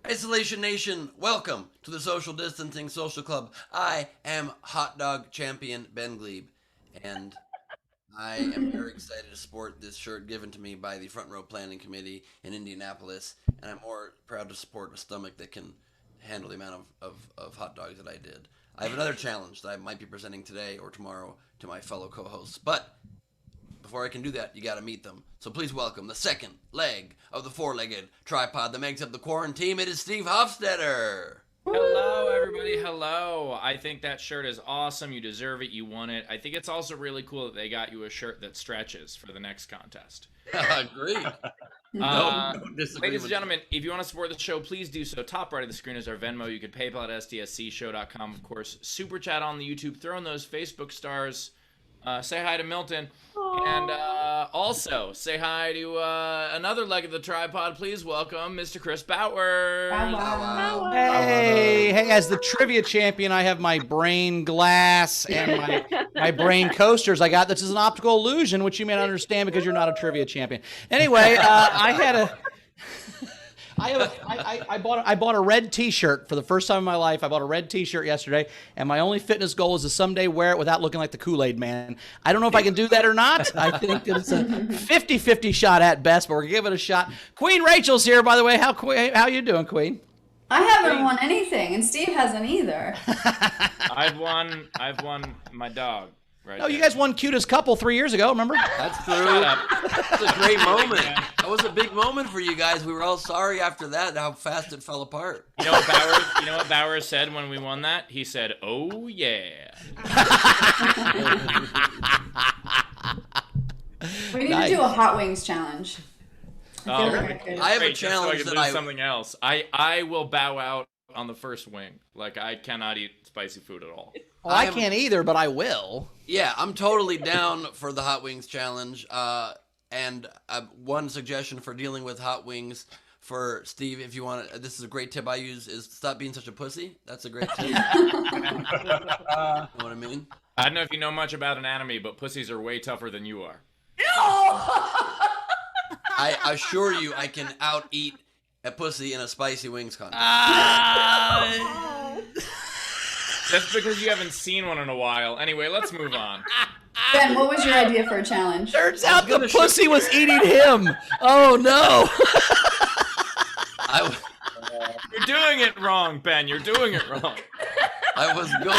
Isolation Nation, welcome to the Social Distancing Social Club. I am Hot Dog Champion Ben Glebe, and I am very excited to sport this shirt given to me by the Front Row Planning Committee in Indianapolis, and I'm more proud to support a stomach that can handle the amount of hot dogs that I did. I have another challenge that I might be presenting today or tomorrow to my fellow co-hosts, but before I can do that, you gotta meet them. So please welcome the second leg of the four-legged tripod that makes up the quarantine. It is Steve Hofstetter. Hello, everybody. Hello. I think that shirt is awesome. You deserve it. You won it. I think it's also really cool that they got you a shirt that stretches for the next contest. Agreed. No ladies and gentlemen, if you want to support the show, please do so. Top right of the screen is our Venmo. You can PayPal at sdscshow.com. Of course, Super Chat on the YouTube. Throw in those Facebook stars. Say hi to Milton. Aww. And also say hi to another leg of the tripod. Please welcome Mr. Chris Bowers. Wow. Hey, as the trivia champion, I have my brain glass and my brain coasters. I got this is an optical illusion, which you may not understand because you're not a trivia champion. Anyway, I bought a red T-shirt for the first time in my life. I bought a red T-shirt yesterday, and my only fitness goal is to someday wear it without looking like the Kool-Aid Man. I don't know if I can do that or not. I think it's a 50-50 shot at best, but we're gonna give it a shot. Queen Rachel's here, by the way. How you doing, Queen? I haven't won anything, and Steve hasn't either. I've won my dog. Right. Oh, you guys won Cutest Couple 3 years ago, remember? That's true. That's a great moment. That was a big moment for you guys. We were all sorry after that, how fast it fell apart. You know what Bowers said when we won that? He said, "Oh yeah." We need to do a Hot Wings challenge. I have a challenge so I can do something else. I will bow out on the first wing. Like, I cannot eat spicy food at all. Well, I can't either, but I will. Yeah, I'm totally down for the Hot Wings challenge. And one suggestion for dealing with hot wings for Steve, if you want to, this is a great tip I use, is stop being such a pussy. That's a great tip. You know what I mean? I don't know if you know much about anatomy, but pussies are way tougher than you are. I assure you I can out-eat a pussy in a spicy wings contest. Just because you haven't seen one in a while. Anyway, let's move on. Ben, what was your idea for a challenge? Turns out the pussy was eating him. Oh, no. You're doing it wrong, Ben. You're doing it wrong. I was going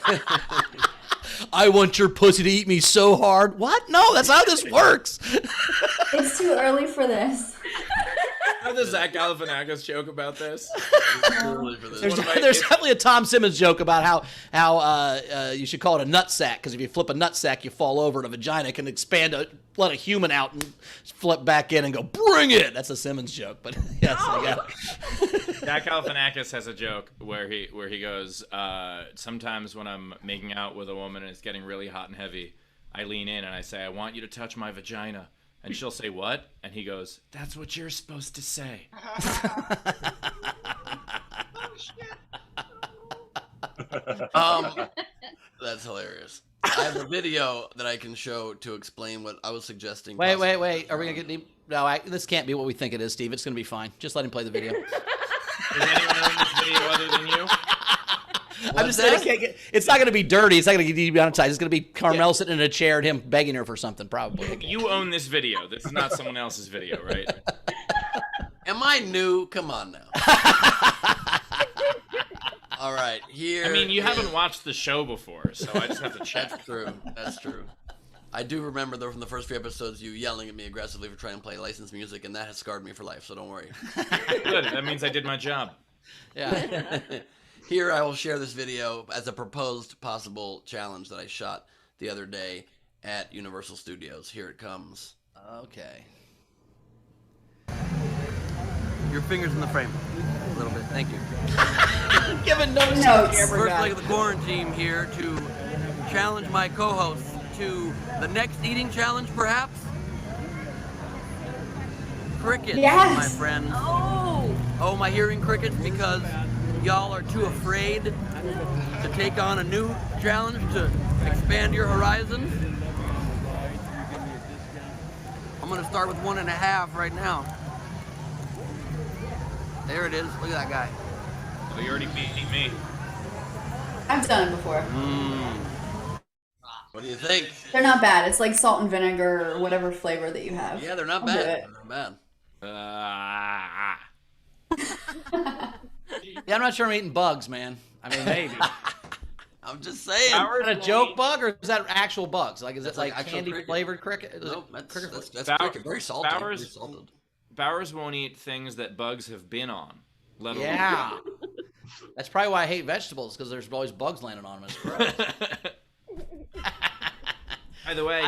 to... I want your pussy to eat me so hard. What? No, that's how this works. It's too early for this. You know the Zach Galifianakis joke about this? There's definitely a Tom Simmons joke about how you should call it a nut sack, because if you flip a nut sack, you fall over and a vagina can expand, let a human out and flip back in and go, bring it! That's a Simmons joke, but yes, I got it. Zach Galifianakis has a joke where he goes, sometimes when I'm making out with a woman and it's getting really hot and heavy, I lean in and I say, I want you to touch my vagina. And she'll say, what? And he goes, that's what you're supposed to say. That's hilarious. I have a video that I can show to explain what I was suggesting. Wait. Are we going to get deep? No, this can't be what we think it is, Steve. It's going to be fine. Just let him play the video. Is anyone in this video other than you? I'm just saying it's not going to be dirty. It's not going to get demonetized. It's going to be Carmel sitting in a chair and him begging her for something, probably. You own this video. This is not someone else's video, right? Am I new? Come on now. All right, here. I mean, you haven't watched the show before, so I just have to check. That's true. I do remember, though, from the first few episodes, you yelling at me aggressively for trying to play licensed music, and that has scarred me for life, so don't worry. Good. That means I did my job. Yeah. Here I will share this video as a proposed possible challenge that I shot the other day at Universal Studios. Here it comes. Okay. Your fingers in the frame. A little bit. Thank you. Giving notes. First leg of the quarantine here to challenge my co-hosts to the next eating challenge, perhaps. crickets, Yes. my friend. Oh. Oh, am I hearing crickets because y'all are too afraid to take on a new challenge to expand your horizons? I'm gonna start with 1.5 right now. There it is. Look at that guy. Oh, you already beat me. I've done it before. What do you think? They're not bad. It's like salt and vinegar or whatever flavor that you have. Yeah, they're not I'll do bad. it. They're not bad. Yeah, I'm not sure I'm eating bugs, man. I mean, maybe. I'm just saying. Is that a joke bug or is that actual bugs? Like, is it That's like like actual candy cricket. flavored cricket? Is Nope, it that's Bow- cricket. Very salty. Bowers- Very salted. Bowers won't eat things that bugs have been on. Let alone. Yeah. That's probably why I hate vegetables, because there's always bugs landing on them. It's gross. By the way,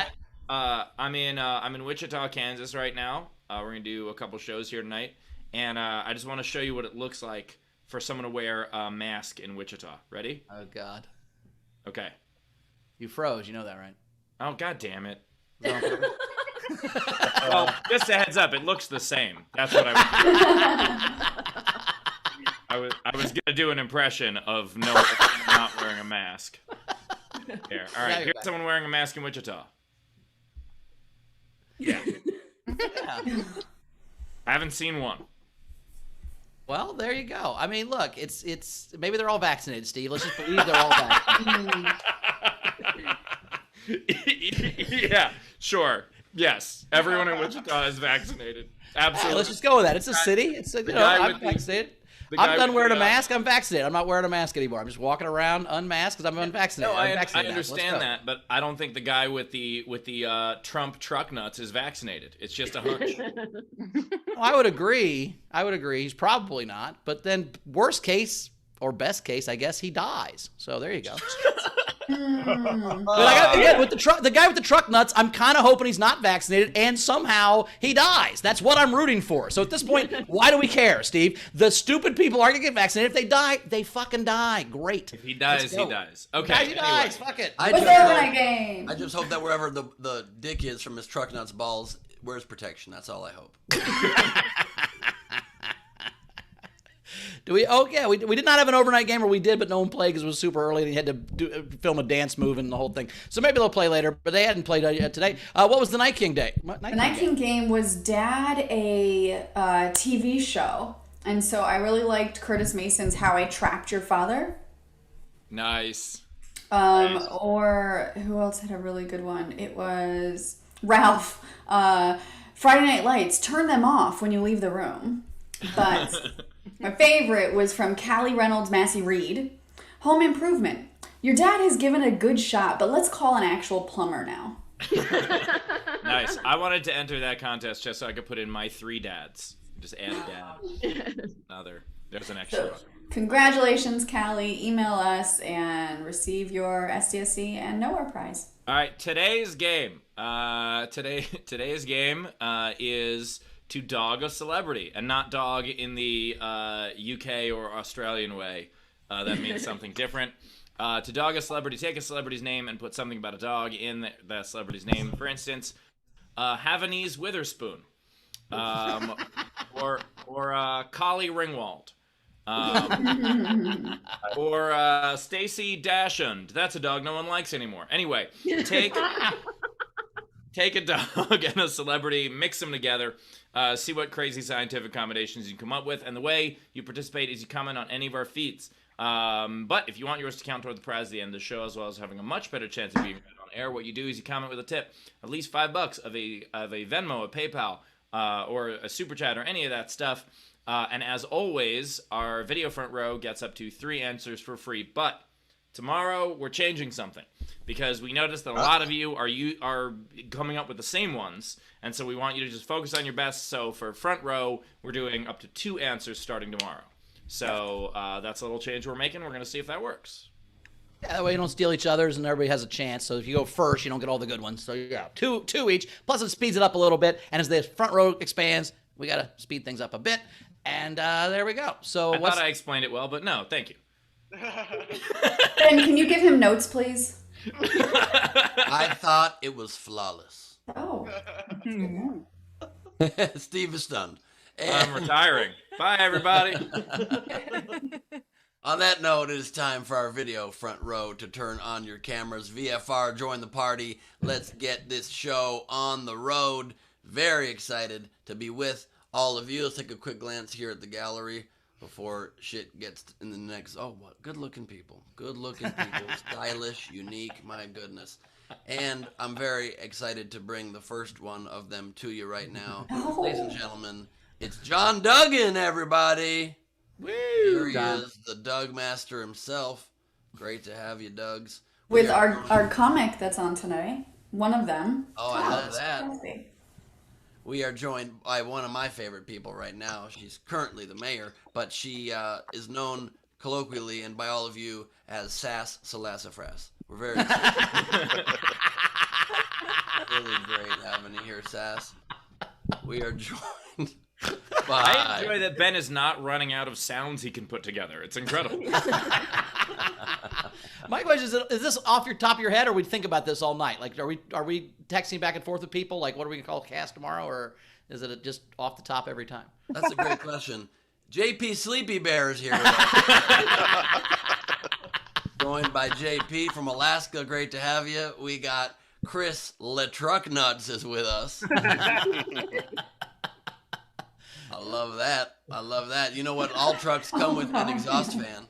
I'm in Wichita, Kansas right now. We're gonna do a couple shows here tonight, and I just want to show you what it looks like for someone to wear a mask in Wichita. Ready? Oh, God. Okay. You froze. You know that, right? Oh, God damn it. Is that on purpose? Well, just a heads up, it looks the same. That's what I was gonna do an impression of not wearing a mask. Here, all right. Here's someone wearing a mask in Wichita. Yeah. Yeah. I haven't seen one. Well, there you go. I mean, look, it's maybe they're all vaccinated, Steve. Let's just believe they're all vaccinated. Yeah, sure. Yes, everyone in Wichita is vaccinated. Absolutely. Let's just go with that. It's a city. It's a, I'm vaccinated. I'm done wearing a mask. I'm vaccinated. I'm not wearing a mask anymore. I'm just walking around unmasked because I'm unvaccinated. No, I'm I vaccinated now. Let's understand go. that, but I don't think the guy with the Trump truck nuts is vaccinated. It's just a hunch. Well, I would agree. He's probably not. But then, worst case or best case, I guess he dies. So there you go. But again, with the guy with the truck nuts, I'm kind of hoping he's not vaccinated and somehow he dies. That's what I'm rooting for. So at this point, why do we care, Steve? The stupid people are gonna get vaccinated. If they die, they fucking die. Great. If he dies, he dies. Okay. Guys, he anyway. dies. Fuck it. I What's just the hope- overnight game? I just hope that wherever the dick is from his truck nuts balls wears protection. That's all I hope. Do we? Oh yeah, we did not have an overnight game, or we did, but no one played because it was super early and he had to film a dance move and the whole thing. So maybe they'll play later, but they hadn't played yet today. What was the Night King day? The Night King game was Dad a TV show, and so I really liked Curtis Mason's "How I Trapped Your Father." Nice. Or who else had a really good one? It was Ralph. Friday Night Lights. Turn them off when you leave the room. But my favorite was from Callie Reynolds, Massey Reed. Home Improvement. Your dad has given a good shot, but let's call an actual plumber now. Nice. I wanted to enter that contest just so I could put in my 3 dads. Just add a dad. Another. There's an extra one. Congratulations, Callie. Email us and receive your SDSC and Nowhere prize. All right, today's game. Today's game is to dog a celebrity, and not dog in the UK or Australian way. That means something different. To dog a celebrity, take a celebrity's name and put something about a dog in that celebrity's name. For instance, Havanese Witherspoon, or Collie Ringwald. Or Stacy Dashund. That's a dog no one likes anymore. Anyway, take a dog and a celebrity, mix them together, see what crazy scientific combinations you come up with, and the way you participate is you comment on any of our feeds. But if you want yours to count toward the prize at the end of the show, as well as having a much better chance of being read on air, what you do is you comment with a tip, at least $5 of a Venmo, a PayPal, or a Super Chat, or any of that stuff. And as always, our video front row gets up to 3 answers for free. But tomorrow we're changing something because we noticed that a lot of you are coming up with the same ones, and so we want you to just focus on your best. So for front row, we're doing up to 2 answers starting tomorrow. So that's a little change we're making. We're going to see if that works. Yeah, that way you don't steal each other's and everybody has a chance. So if you go first, you don't get all the good ones. So yeah, two each. Plus it speeds it up a little bit. And as the front row expands, we got to speed things up a bit. And there we go. So I thought I explained it well, but no, thank you. Ben, can you give him notes, please? I thought it was flawless. Oh. Steve is stunned. I'm And retiring. Bye, everybody. on that note, it is time for our video front row to turn on your cameras. VFR, join the party. Let's get this show on the road. Very excited to be with all of you. Let's take a quick glance here at the gallery before shit gets in the next. Oh, what good looking people. Good looking people. Stylish, unique, my goodness. And I'm very excited to bring the first one of them to you right now. Oh. Ladies and gentlemen, it's John Duggan, everybody. Here he is, the Doug Master himself. Great to have you, Dougs. With our comic that's on tonight, one of them. Oh, I love that. Crosbie. We are joined by one of my favorite people right now. She's currently the mayor, but she is known colloquially and by all of you as Sass Sassafras. We're very excited. Really great having you here, Sass. We are joined by... I enjoy that Ben is not running out of sounds he can put together. It's incredible. My question is this off your top of your head, or we think about this all night? Like, are we texting back and forth with people? Like, what are we gonna call cast tomorrow, or is it just off the top every time? That's a great question. JP Sleepy Bear is here with us. Joined by JP from Alaska. Great to have you. We got Chris LeTrucknuts is with us. I love that. I love that. You know what? All trucks come with an exhaust fan.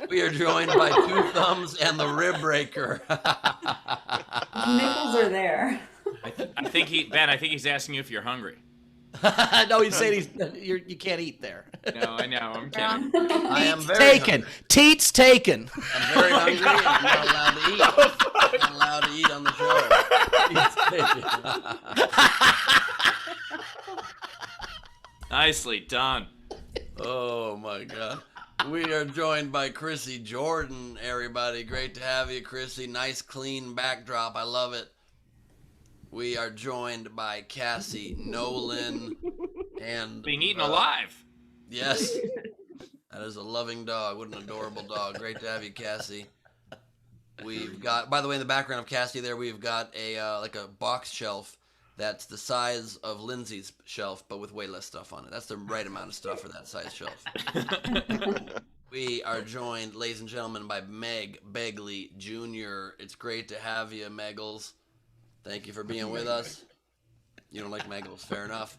We are joined by Two Thumbs and the Rib Breaker. Nipples are there. I think he's asking you if you're hungry. No, he's saying you can't eat there. No, I know. I'm kidding. I am very Taken. hungry. Teats taken. I'm very hungry. I'm not allowed to eat. I'm not allowed to eat on the show. Nicely done. Oh my God. We are joined by Chrissy Jordan, everybody. Great to have you, Chrissy. Nice, clean backdrop. I love it. We are joined by Cassie Nolan and Being eaten alive. Yes, that is a loving dog. What an adorable dog. Great to have you, Cassie. We've got, by the way, in the background of Cassie there, we've got a like a box shelf that's the size of Lindsay's shelf, but with way less stuff on it. That's the right amount of stuff for that size shelf. We are joined, ladies and gentlemen, by Meg Begley Jr. It's great to have you, Meggles. Thank you for being with us. You don't like Meggles, fair enough.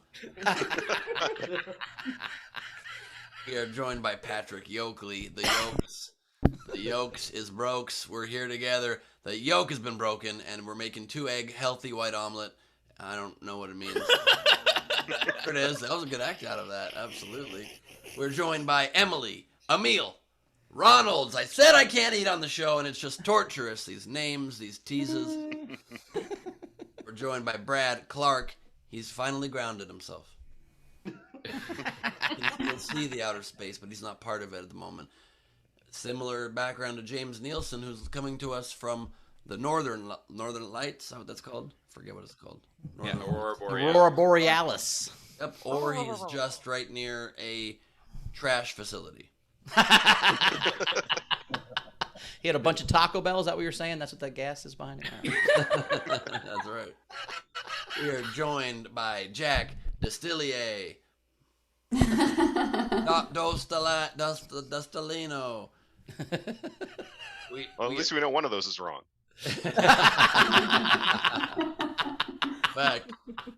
We are joined by Patrick Yoakley, the Yokes. The Yokes is brokes. We're here together. The yolk has been broken, and we're making 2-egg healthy white omelet. I don't know what it means. There it is. That was a good act out of that. Absolutely. We're joined by Emily, Emil, Ronalds. I said I can't eat on the show, and it's just torturous. These names, these teases. We're joined by Brad Clark. He's finally grounded himself. He'll see the outer space, but he's not part of it at the moment. Similar background to James Nielsen, who's coming to us from the Northern Lights. Is that what that's called? Forget what it's called. Yeah, Aurora Borealis. Aurora Borealis. Yep, or he's just right near a trash facility. He had a bunch of Taco Bell. Is that what you're saying? That's what that gas is behind it? That's right. We are joined by Jack Distillier. Dostalino. Well, at least we know one of those is wrong. Fact,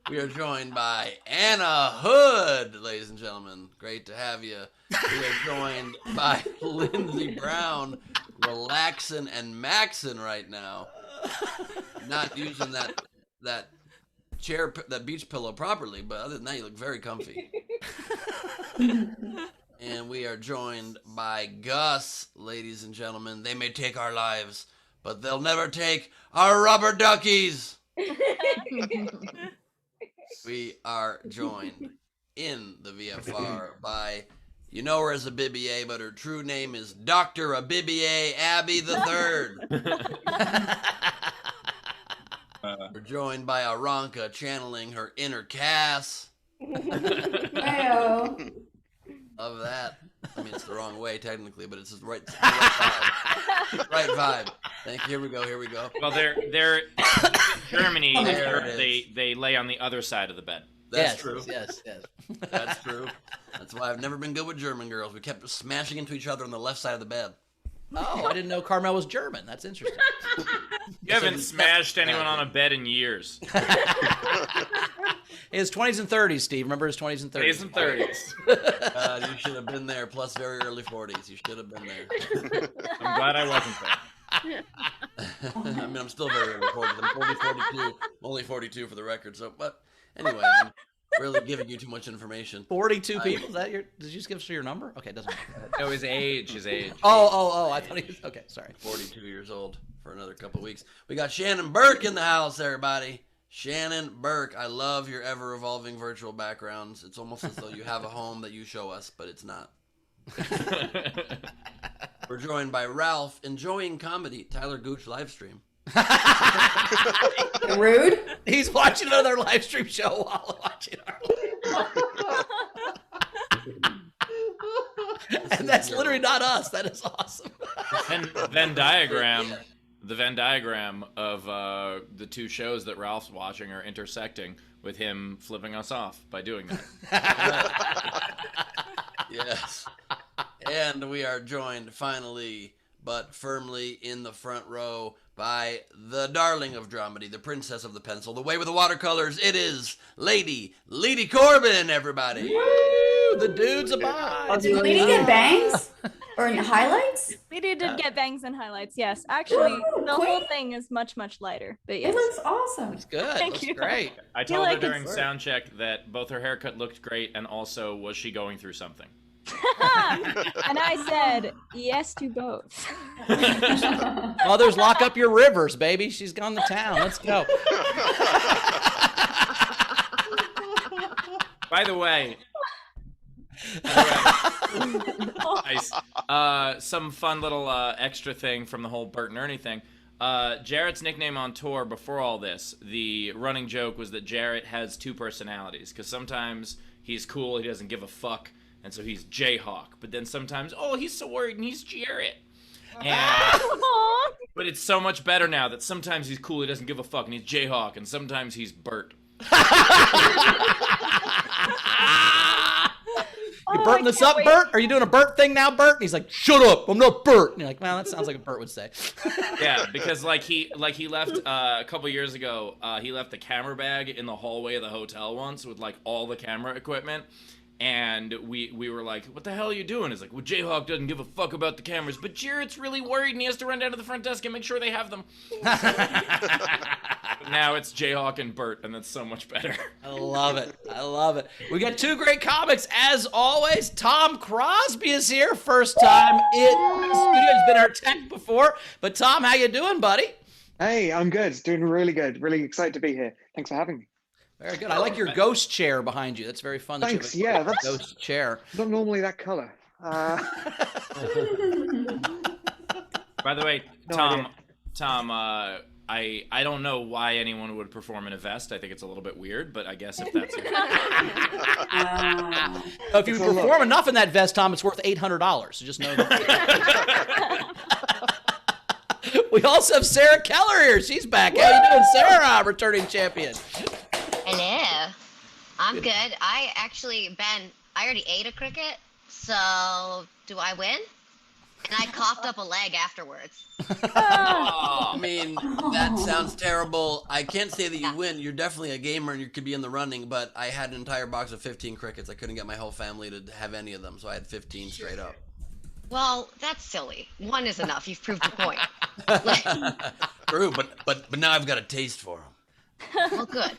we are joined by Anna Hood, ladies and gentlemen. Great to have you. We are joined by Lindsey Brown, relaxing and maxing right now. Not using that chair, that beach pillow properly, but other than that, you look very comfy. And we are joined by Gus, ladies and gentlemen. They may take our lives, but they'll never take our rubber duckies. We are joined in the VFR by, you know her as Abibier, but her true name is Dr. Abibier Abbey III. We're joined by Aranka channeling her inner Cass. Heyo. Love that. I mean, it's the wrong way technically, but it's the right vibe. Right vibe. Thank you. Here we go. Well, they're in Germany. There it They lay on the other side of the bed. That's Yes, true. Yes. That's true. That's why I've never been good with German girls. We kept smashing into each other on the left side of the bed. Oh, I didn't know Carmel was German. That's interesting. You haven't smashed anyone on a bed in years. His 20s and 30s, Steve. Remember his 20s and 30s? 20s and 30s. God, you should have been there, plus very early 40s. You should have been there. I'm glad I wasn't there. I mean, I'm still very early 40s. I'm 42. I'm only 42 for the record. So, but anyway, I'm really giving you too much information. 42 people? Is that your? Did you just give us your number? Okay, it doesn't matter. No, his age. Oh, I thought he was. Okay, sorry. 42 years old for another couple weeks. We got Shannon Burke in the house, everybody. Shannon Burke, I love your ever-evolving virtual backgrounds. It's almost as though you have a home that you show us, but it's not. We're joined by Ralph, enjoying comedy, Tyler Gooch live stream. Rude. He's watching another live stream show while watching our. And that's literally not us. That is awesome. Venn diagram. The Venn diagram of the two shows that Ralph's watching are intersecting with him flipping us off by doing that. Yes. And we are joined finally, but firmly in the front row, by the darling of dramedy, the princess of the pencil, the way with the watercolors. It is Lady Corbin, everybody. Woo! The dude's abide. Did Lady get bangs? Or any highlights? Lady did get bangs and highlights, yes. Actually, Ooh, the whole queen. thing is much, much lighter. But It yes. looks awesome. It's good. Thank Looks you. great. I told like her during it's- sound check that both her haircut looked great and also was she going through something. And I said yes to both. Mothers, lock up your rivers, baby. She's gone to town. Let's go. By the way, nice. Some fun little extra thing from the whole Bert and Ernie thing. Jarrett's nickname on tour before all this, the running joke was that Jarrett has two personalities, because sometimes he's cool, he doesn't give a fuck, and so he's Jayhawk. But then sometimes, oh, he's so worried and he's Jarrett. And, Aw. but it's so much better now that sometimes he's cool, he doesn't give a fuck, and he's Jayhawk, and sometimes he's Bert. You Oh, Burting I this can't up, wait. Bert? Are you doing a Bert thing now, Bert? And he's like, shut up, I'm not Bert. And you're like, well, that sounds like a Bert would say. Yeah, because he left a couple years ago. He left the camera bag in the hallway of the hotel once with like all the camera equipment, and we were like, "What the hell are you doing?" He's like, "Well, Jayhawk doesn't give a fuck about the cameras, but Jarrett's really worried and he has to run down to the front desk and make sure they have them." Now it's Jayhawk and Bert, and that's so much better. I love it. I love it. We got two great comics, as always. Tom Crosbie is here. First time in the studio. He's been our tech before. But Tom, how you doing, buddy? Hey, I'm good. Doing really good. Really excited to be here. Thanks for having me. Very good. I like your ghost chair behind you. That's very fun. that you have Thanks. a Yeah, that's ghost chair. not normally that color. By the way, No Tom, I don't know why anyone would perform in a vest. I think it's a little bit weird, but I guess if that's If you It's a look. perform enough in that vest, Tom, it's worth $800. So just know that. We also have Sarah Keller here. She's back. How you doing, Sarah? Returning champion. Hello. I'm good. I already ate a cricket, so do I win? And I coughed up a leg afterwards. I mean, that sounds terrible. I can't say that you win. You're definitely a gamer and you could be in the running, but I had an entire box of 15 crickets. I couldn't get my whole family to have any of them, so I had 15 straight up. Well, that's silly. One is enough. You've proved your point. True, but now I've got a taste for them. Well, good.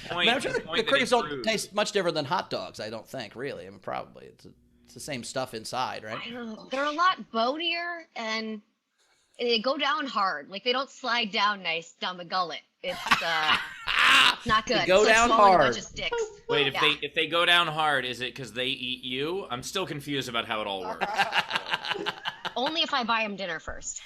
point. I'm sure the the point that crickets he don't proved. taste much different than hot dogs, I don't think, really. I mean, probably. It's the same stuff inside, right? I don't know. They're a lot bonier and they go down hard. Like they don't slide down nice down the gullet. It's not good. They go It's like down swallowing a hard. bunch of sticks. Wait, Yeah. if they go down hard, is it because they eat you? I'm still confused about how it all works. Only if I buy him dinner first.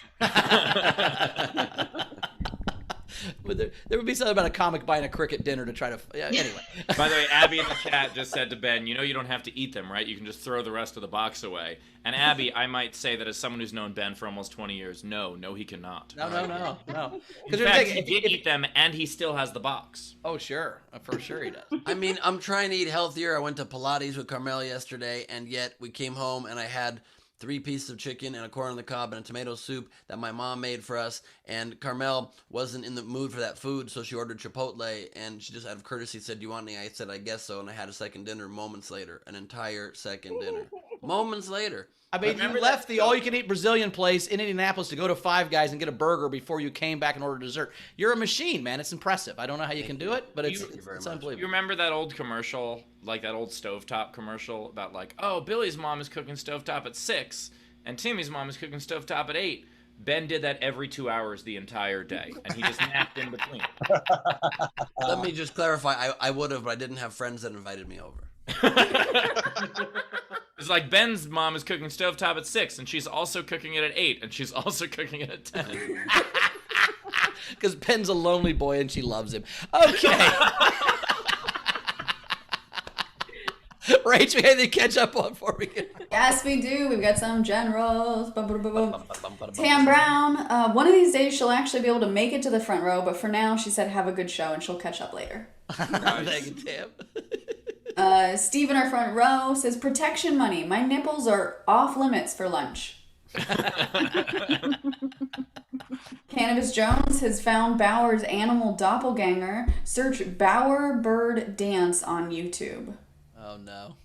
But there would be something about a comic buying a cricket dinner to try to. Yeah, anyway. By the way, Abby in the chat just said to Ben, you know you don't have to eat them, right? You can just throw the rest of the box away. And Abby, I might say that as someone who's known Ben for almost 20 years, no, he cannot. No. In fact, he did eat them, and he still has the box. Oh, sure. For sure he does. I mean, I'm trying to eat healthier. I went to Pilates with Carmel yesterday, and yet we came home and I had 3 pieces of chicken and a corn on the cob and a tomato soup that my mom made for us. And Carmel wasn't in the mood for that food, so she ordered Chipotle, and she just out of courtesy said, "Do you want any?" I said, "I guess so," and I had a second dinner moments later. An entire second dinner. Moments later. I mean, you left the all-you-can-eat Brazilian place in Indianapolis to go to Five Guys and get a burger before you came back and ordered dessert. You're a machine, man. It's impressive. I don't know how you can do it, but it's unbelievable. You remember that old commercial, like that old stovetop commercial about like, oh, Billy's mom is cooking stovetop at 6, and Timmy's mom is cooking stovetop at 8. Ben did that every 2 hours the entire day, and he just napped in between. Let me just clarify. I would have, but I didn't have friends that invited me over. It's like Ben's mom is cooking stovetop at 6, and she's also cooking it at 8, and she's also cooking it at 10. Because Ben's a lonely boy and she loves him. Okay. Rach, we had to catch up on before we get. Yes, we do. We've got some generals. Tam Brown. One of these days, she'll actually be able to make it to the front row, but for now, she said have a good show, and she'll catch up later. Thank you, Tam. Steve in our front row says, protection money. My nipples are off limits for lunch. Cannabis Jones has found Bauer's animal doppelganger. Search Bauer Bird Dance on YouTube. Oh, no.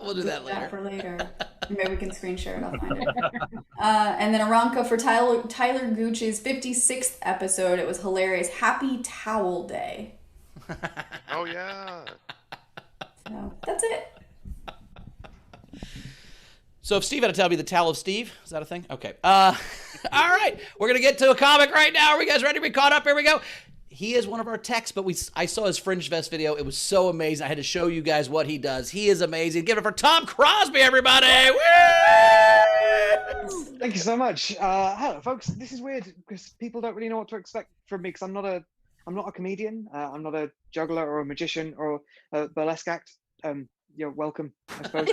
We'll do that later. For later. Maybe we can screen share it. I'll find it. And then Aranka for Tyler Gooch's 56th episode. It was hilarious. Happy Towel Day. Oh, yeah. So that's it. So if Steve had to tell me the towel of Steve, is that a thing? Okay. All right. We're going to get to a comic right now. Are you guys ready to be caught up? Here we go. He is one of our techs, but I saw his Fringe Fest video. It was so amazing. I had to show you guys what he does. He is amazing. Give it up for Tom Crosbie, everybody. Woo! Thank you so much. Hello, folks. This is weird because people don't really know what to expect from me because I'm not a comedian. I'm not a juggler or a magician or a burlesque act. You're welcome, I suppose.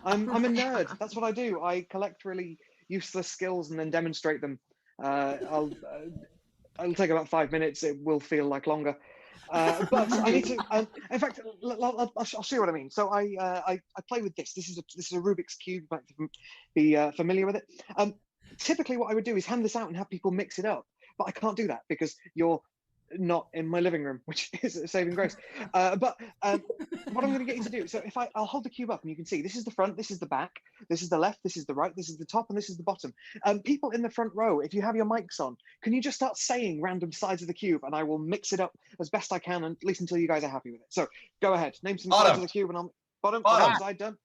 I'm a nerd. That's what I do. I collect really useless skills and then demonstrate them. It'll take about 5 minutes. It will feel like longer. But I need to. In fact, I'll show you what I mean. So I play with this. This is a Rubik's cube. You might be familiar with it. Typically, what I would do is hand this out and have people mix it up. But I can't do that because you're not in my living room, which is a saving grace. But what I'm going to get you to do, so if I'll hold the cube up and you can see, this is the front, this is the back, this is the left, this is the right, this is the top, and this is the bottom. People in the front row, if you have your mics on, can you just start saying random sides of the cube and I will mix it up as best I can, and at least until you guys are happy with it. So go ahead, name some sides of the cube and I'll bottom. Side done.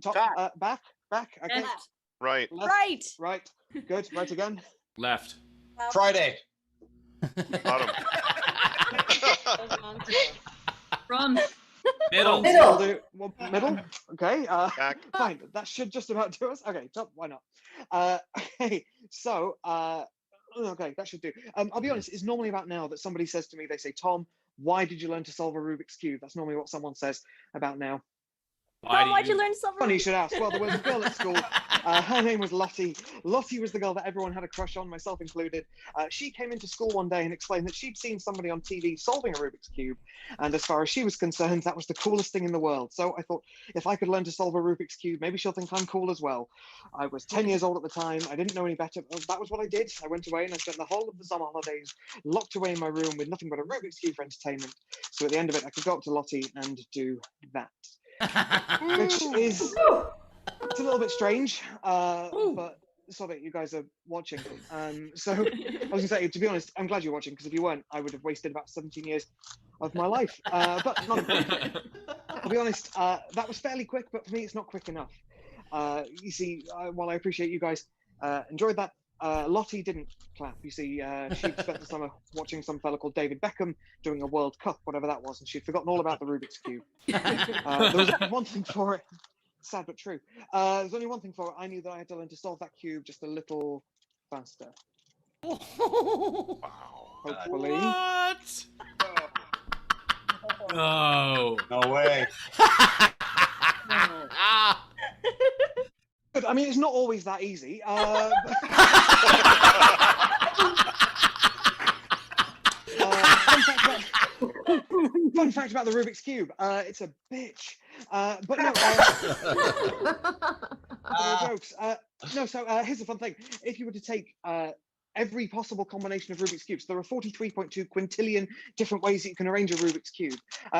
Top, back, okay. Left. Right. Left, right, good, right again. Left. Friday. Bottom. Front. Middle. Middle. Okay. Back. Fine. That should just about do us. Okay. Top. Why not? Okay. So. Okay. That should do. I'll be honest. It's normally about now that somebody says to me, they say, "Tom, why did you learn to solve a Rubik's cube?" That's normally what someone says about now. Why'd you learn to solve? Funny you should ask. Well, there was a girl at school. Her name was Lottie. Lottie was the girl that everyone had a crush on, myself included. She came into school one day and explained that she'd seen somebody on TV solving a Rubik's Cube. And as far as she was concerned, that was the coolest thing in the world. So I thought, if I could learn to solve a Rubik's Cube, maybe she'll think I'm cool as well. I was 10 years old at the time. I didn't know any better. That was what I did. I went away and I spent the whole of the summer holidays locked away in my room with nothing but a Rubik's Cube for entertainment. So at the end of it, I could go up to Lottie and do that. Which is it's a little bit strange, but sorry, you guys are watching. So I was gonna say, to be honest, I'm glad you're watching because if you weren't, I would have wasted about 17 years of my life. But I'll be honest, that was fairly quick, but for me, it's not quick enough. You see, while I appreciate you guys enjoyed that, Lottie didn't clap. You see, she'd spent the summer watching some fella called David Beckham doing a World Cup, whatever that was, and she'd forgotten all about the Rubik's Cube. There was one thing for it, sad but true. There's only one thing for it. I knew that I had to learn to solve that cube just a little faster. Hopefully. What? No. No way. Ah. But, I mean, it's not always that easy. Fun fact about the Rubik's Cube. It's a bitch. But no, no jokes. No, so here's the fun thing. If you were to take every possible combination of Rubik's Cubes, there are 43.2 quintillion different ways that you can arrange a Rubik's Cube.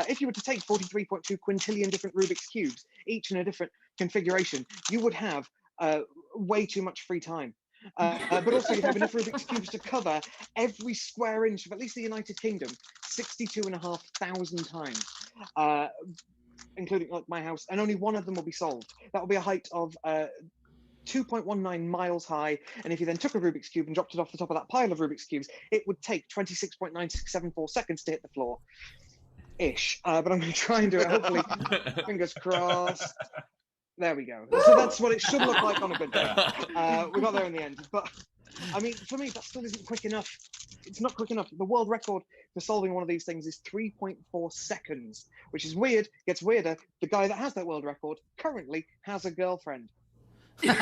If you were to take 43.2 quintillion different Rubik's Cubes, each in a different configuration, you would have way too much free time. But also you have enough Rubik's Cubes to cover every square inch of at least the United Kingdom 62,500 times, including like my house, and only one of them will be solved. That will be a height of 2.19 miles high, and if you then took a Rubik's Cube and dropped it off the top of that pile of Rubik's Cubes, it would take 26.9674 seconds to hit the floor. Ish. But I'm going to try and do it, hopefully. Fingers crossed. There we go. So that's what it should look like on a good day. We got there in the end. But, I mean, for me, that still isn't quick enough. It's not quick enough. The world record for solving one of these things is 3.4 seconds, which is weird. Gets weirder. The guy that has that world record currently has a girlfriend. It's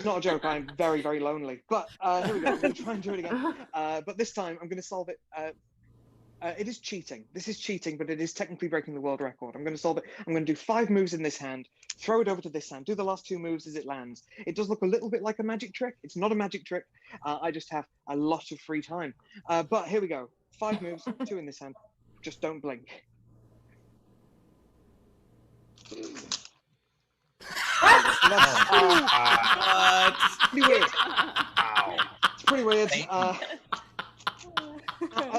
not a joke. I'm very, very lonely. But here we go. I'm going to try and do it again. But this time, I'm going to solve it. It is cheating. This is cheating, but it is technically breaking the world record. I'm going to solve it. I'm going to do 5 moves in this hand, throw it over to this hand, do the last 2 moves as it lands. It does look a little bit like a magic trick. It's not a magic trick. I just have a lot of free time. But here we go. 5 moves, 2 in this hand. Just don't blink. That's pretty weird. It's pretty weird.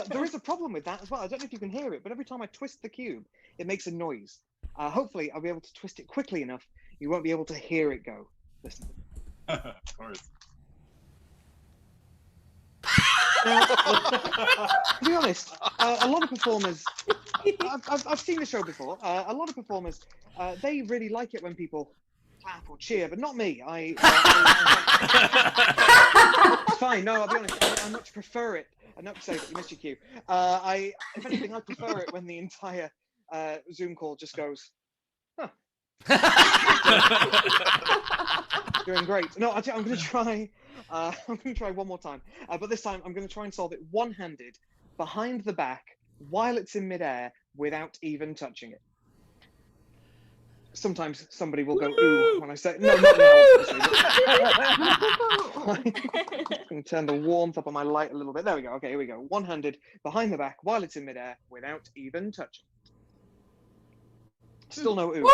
There is a problem with that as well. I don't know if you can hear it, but every time I twist the cube, it makes a noise. Hopefully, I'll be able to twist it quickly enough. You won't be able to hear it go. Listen. Of course. To be honest, a lot of performers, I've seen the show before. A lot of performers, they really like it when people clap or cheer, but not me. It's fine. No, I'll be honest. I much prefer it. Not to say that you missed your cue. If anything, I prefer it when the entire Zoom call just goes, huh. Doing great. No, I'm going to try. I'm going to try one more time. But this time, I'm going to try and solve it one-handed, behind the back, while it's in midair, without even touching it. Sometimes somebody will go ooh when I say no, not now. I'm going to turn the warmth up on my light a little bit. There we go. Okay, here we go. One-handed behind the back while it's in midair without even touching. Still no ooh.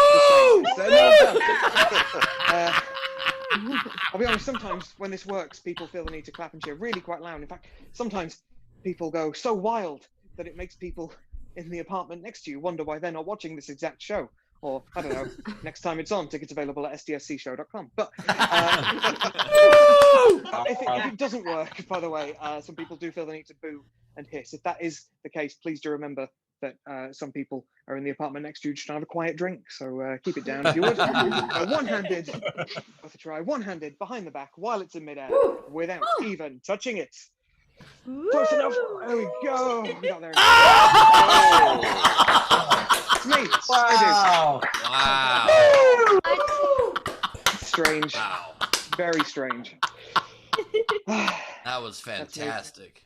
I'll be honest. Sometimes when this works, people feel the need to clap and cheer really quite loud. In fact, sometimes people go so wild that it makes people in the apartment next to you wonder why they're not watching this exact show. Or, I don't know, next time it's on, tickets available at sdscshow.com. But if it doesn't work, by the way, some people do feel the need to boo and hiss. If that is the case, please do remember that some people are in the apartment next to you just trying to have a quiet drink. So keep it down if you would. One-handed, worth a try, one-handed behind the back while it's in midair without even touching it. Close enough. There we go. We got there. It's me. Wow. Wow. Strange. Wow. Very strange. That was fantastic.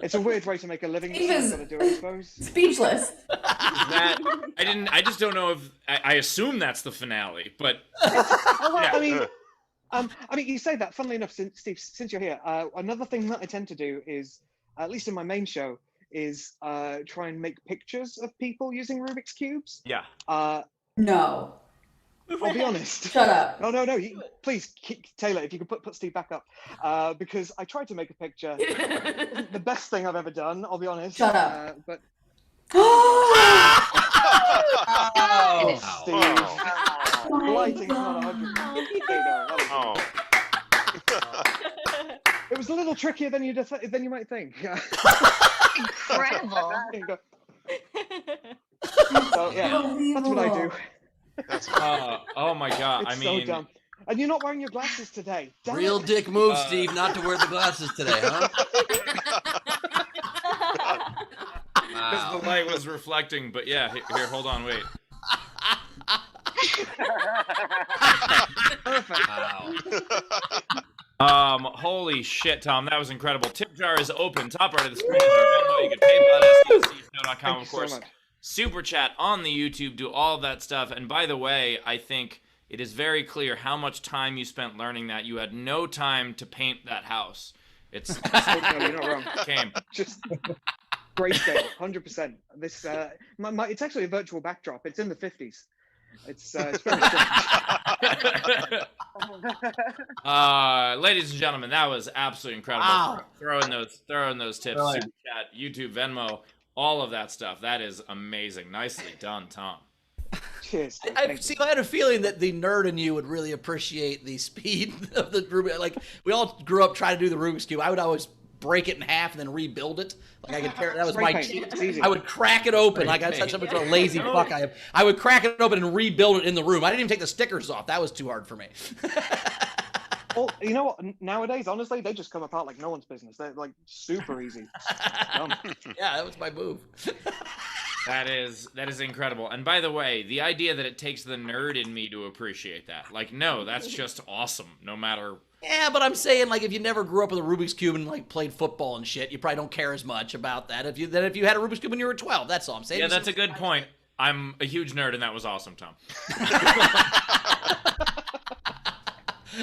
It's a weird way to make a living. Steve is- Gotta do it, I suppose. Speechless. I just don't know if I assume that's the finale, but I mean, you say that. Funnily enough, Steve, since you're here, another thing that I tend to do is, at least in my main show, is try and make pictures of people using Rubik's cubes. Yeah. No. I'll be honest. Shut up. No. Please, Taylor, if you could put Steve back up, because I tried to make a picture. The best thing I've ever done. I'll be honest. Shut up. But Oh. Steve, lighting's not 100. There you go. Oh. It was a little trickier than you might think. Incredible. There you go. So yeah, that's what I do. That's oh my god! It's I mean, so dumb. And you're not wearing your glasses today. Damn Real it. dick move, Steve, not to wear the glasses today, huh? Because the light was reflecting, but yeah, here, hold on, wait. Perfect. Wow. Holy shit, Tom, that was incredible. Tip jar is open. Top right of the screen is our Venmo. You can PayPal at stshow.com, Thank of you so course. much. Super chat on the YouTube, do all of that stuff. And by the way, I think it is very clear how much time you spent learning that. You had no time to paint that house. It's Oh, no, you're not wrong. came. Just great day, 100%. This, it's actually a virtual backdrop. It's in the 50s. It's very strange. Ladies and gentlemen, that was absolutely incredible. Wow. Throwing those tips, Brilliant. Super Chat, YouTube, Venmo, all of that stuff. That is amazing. Nicely done, Tom. Cheers. I Thank see. you. I had a feeling that the nerd in you would really appreciate the speed of the Rubik. Like we all grew up trying to do the Rubik's cube. I would always break it in half and then rebuild it. Like I could tear. That was Spray my. paint. It's easy. I would crack it open. Like I'm such a lazy fuck. I am. I would crack it open and rebuild it in the room. I didn't even take the stickers off. That was too hard for me. Well, you know what? Nowadays, honestly, they just come apart like no one's business. They're like super easy. Dumb. Yeah, that was my move. That is incredible. And by the way, the idea that it takes the nerd in me to appreciate that. Like, no, that's just awesome. No matter. Yeah, but I'm saying like if you never grew up with a Rubik's cube and like played football and shit, you probably don't care as much about that. If you had a Rubik's cube when you were 12, that's all I'm saying. Yeah, that's a good point. I'm a huge nerd, and that was awesome, Tom.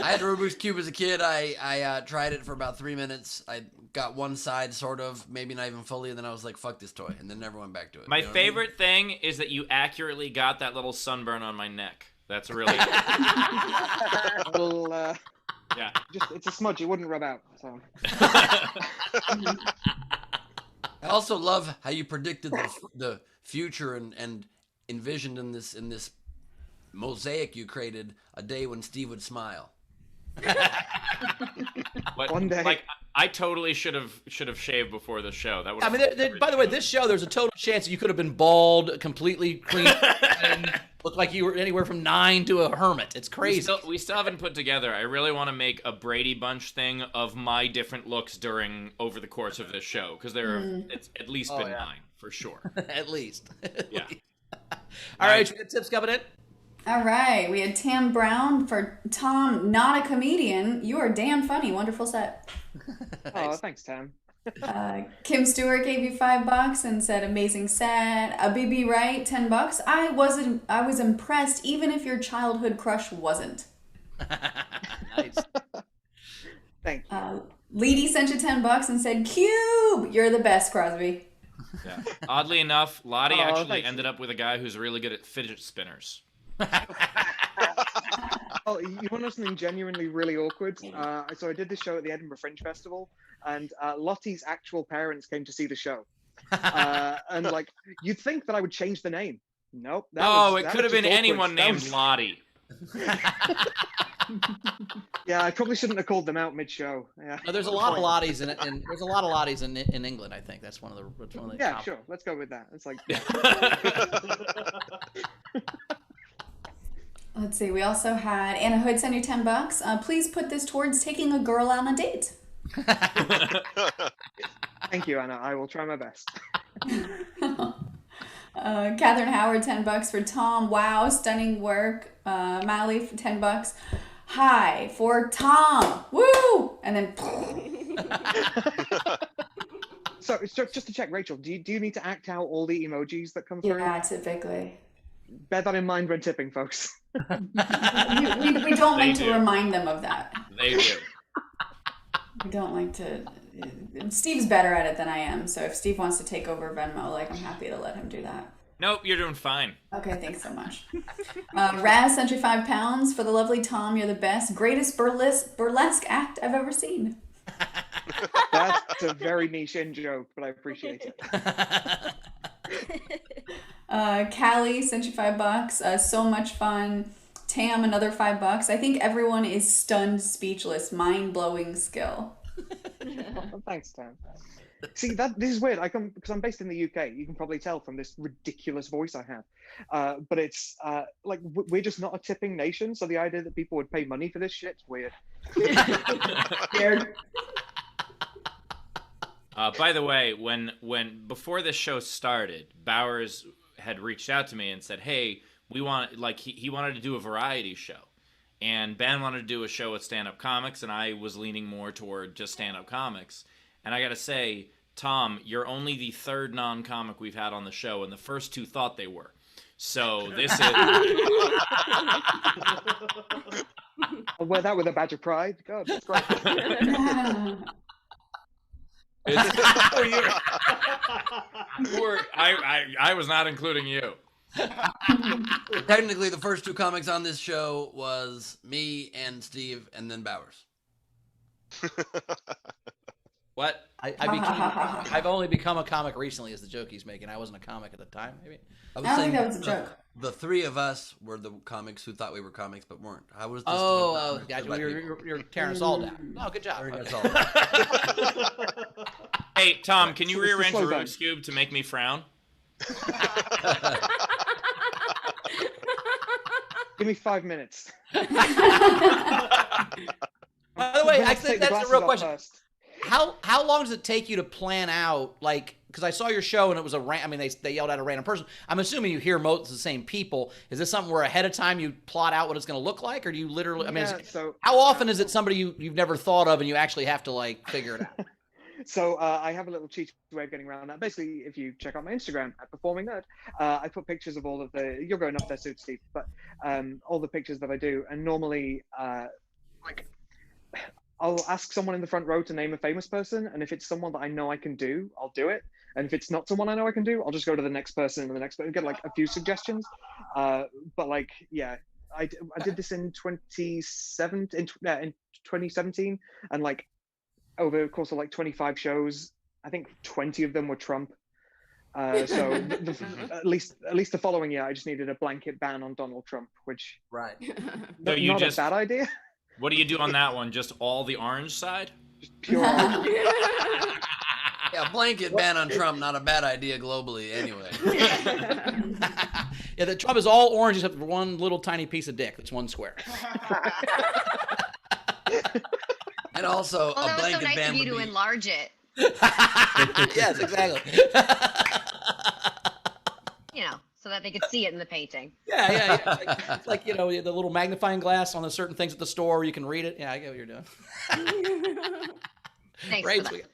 I had a Rubik's Cube as a kid. I tried it for about 3 minutes. I got one side, sort of, maybe not even fully, and then I was like, fuck this toy, and then never went back to it. My You know what I mean? favorite thing is that you accurately got that little sunburn on my neck. That's really Well, yeah. it's a smudge. It wouldn't rub out. So. I also love how you predicted the future and envisioned in this mosaic you created a day when Steve would smile. But, One day. like, I totally should have shaved before the show. That would. I mean, by the way, this show, there's a total chance that you could have been bald, completely clean, and looked like you were anywhere from 9 to a hermit. It's crazy. We still haven't put together. I really want to make a Brady Bunch thing of my different looks over the course of this show, because it's at least been 9 for sure. At least. Yeah. All right, we got tips coming in. All right, we had Tam Brown for Tom, not a comedian. You are damn funny. Wonderful set. Oh, thanks, Tam. Kim Stewart gave you $5 and said amazing set. BB Wright, $10. I was impressed, even if your childhood crush wasn't. Nice. Thank you. Leedy sent you $10 and said, Cube, you're the best, Crosby. Yeah. Oddly enough, Lottie actually thanks. ended up with a guy who's really good at fidget spinners. Oh, you want to know something genuinely really awkward? So I did this show at the Edinburgh Fringe Festival, and Lottie's actual parents came to see the show. And like, you'd think that I would change the name. Nope. It could have been anyone named Lottie. Lottie. Yeah, I probably shouldn't have called them out mid-show. Yeah. No, there's a lot of Lotties and there's a lot of Lotties in England. I think that's one of the. Yeah, top. sure. Let's go with that. It's like. Let's see. We also had Anna Hood send you $10. Please put this towards taking a girl on a date. Thank you, Anna. I will try my best. Catherine Howard, $10 for Tom. Wow, stunning work. Mally, $10. Hi for Tom. Woo! And then. So just to check, Rachel, do you need to act out all the emojis that come through? Yeah, typically. Bear that in mind when tipping, folks. We don't like to do. remind them of that. They do. We don't like to. Steve's better at it than I am, so if Steve wants to take over Venmo, like I'm happy to let him do that. Nope, you're doing fine. Okay, thanks so much. Raz sent you £5 for the lovely Tom. You're the best, greatest burlesque act I've ever seen. That's a very niche in joke, but I appreciate it. Callie sent you $5. So much fun. Tam, another $5. I think everyone is stunned, speechless, mind-blowing skill. Thanks, Tam. See, this is weird. Because I'm based in the UK. You can probably tell from this ridiculous voice I have. But it's like we're just not a tipping nation. So the idea that people would pay money for this shit's weird. Weird. By the way, when before this show started, Bowers had reached out to me and said, "Hey, we want he wanted to do a variety show, and Ben wanted to do a show with stand-up comics, and I was leaning more toward just stand-up comics." And I gotta say, Tom, you're only the third non-comic we've had on the show, and the first two thought they were. So this is. I'll wear that with a badge of pride. God, that's great. I was not including you. Technically, the first two comics on this show was me and Steve, and then Bowers. What? I've only become a comic recently, is the joke he's making. I wasn't a comic at the time, maybe. I don't think that was a joke. The three of us were the comics who thought we were comics but weren't. How was this? Gotcha. You're tearing us all down. Oh, good job. Tearing us Okay. all down. Hey, Tom, can you So it's the rearrange the slow down. Rubik's Cube to make me frown? Give me 5 minutes. By the way, I'm gonna I take think the that's a real glasses off question. first. How long does it take you to plan out, like, because I saw your show and it was they yelled at a random person. I'm assuming you hear most of the same people. Is this something where ahead of time you plot out what it's going to look like, or do you literally, how often is it somebody you've never thought of and you actually have to, like, figure it out? So I have a little cheat way of getting around that. Basically, if you check out my Instagram at Performing Nerd, I put pictures of all of you're going off their suits, Steve, but all the pictures that I do. And normally, I'll ask someone in the front row to name a famous person. And if it's someone that I know I can do, I'll do it. And if it's not someone I know I can do, I'll just go to the next person and the next person, get like a few suggestions. But like, yeah, I did this in 2017 and like, over the course of like 25 shows, I think 20 of them were Trump. So at least the following year, I just needed a blanket ban on Donald Trump, which Right. So you not just- a bad idea. What do you do on that one? Just all the orange side? Pure. Yeah, blanket ban on Trump, not a bad idea globally anyway. Yeah, the Trump is all orange except for one little tiny piece of dick. That's one square. And also, Well, a that was so blanket nice ban of you would to be... enlarge it. Yes, exactly. You know, so that they could see it in the painting. Yeah. It's like, you know, the little magnifying glass on the certain things at the store where you can read it. Yeah, I get what you're doing. Thanks Great. for that.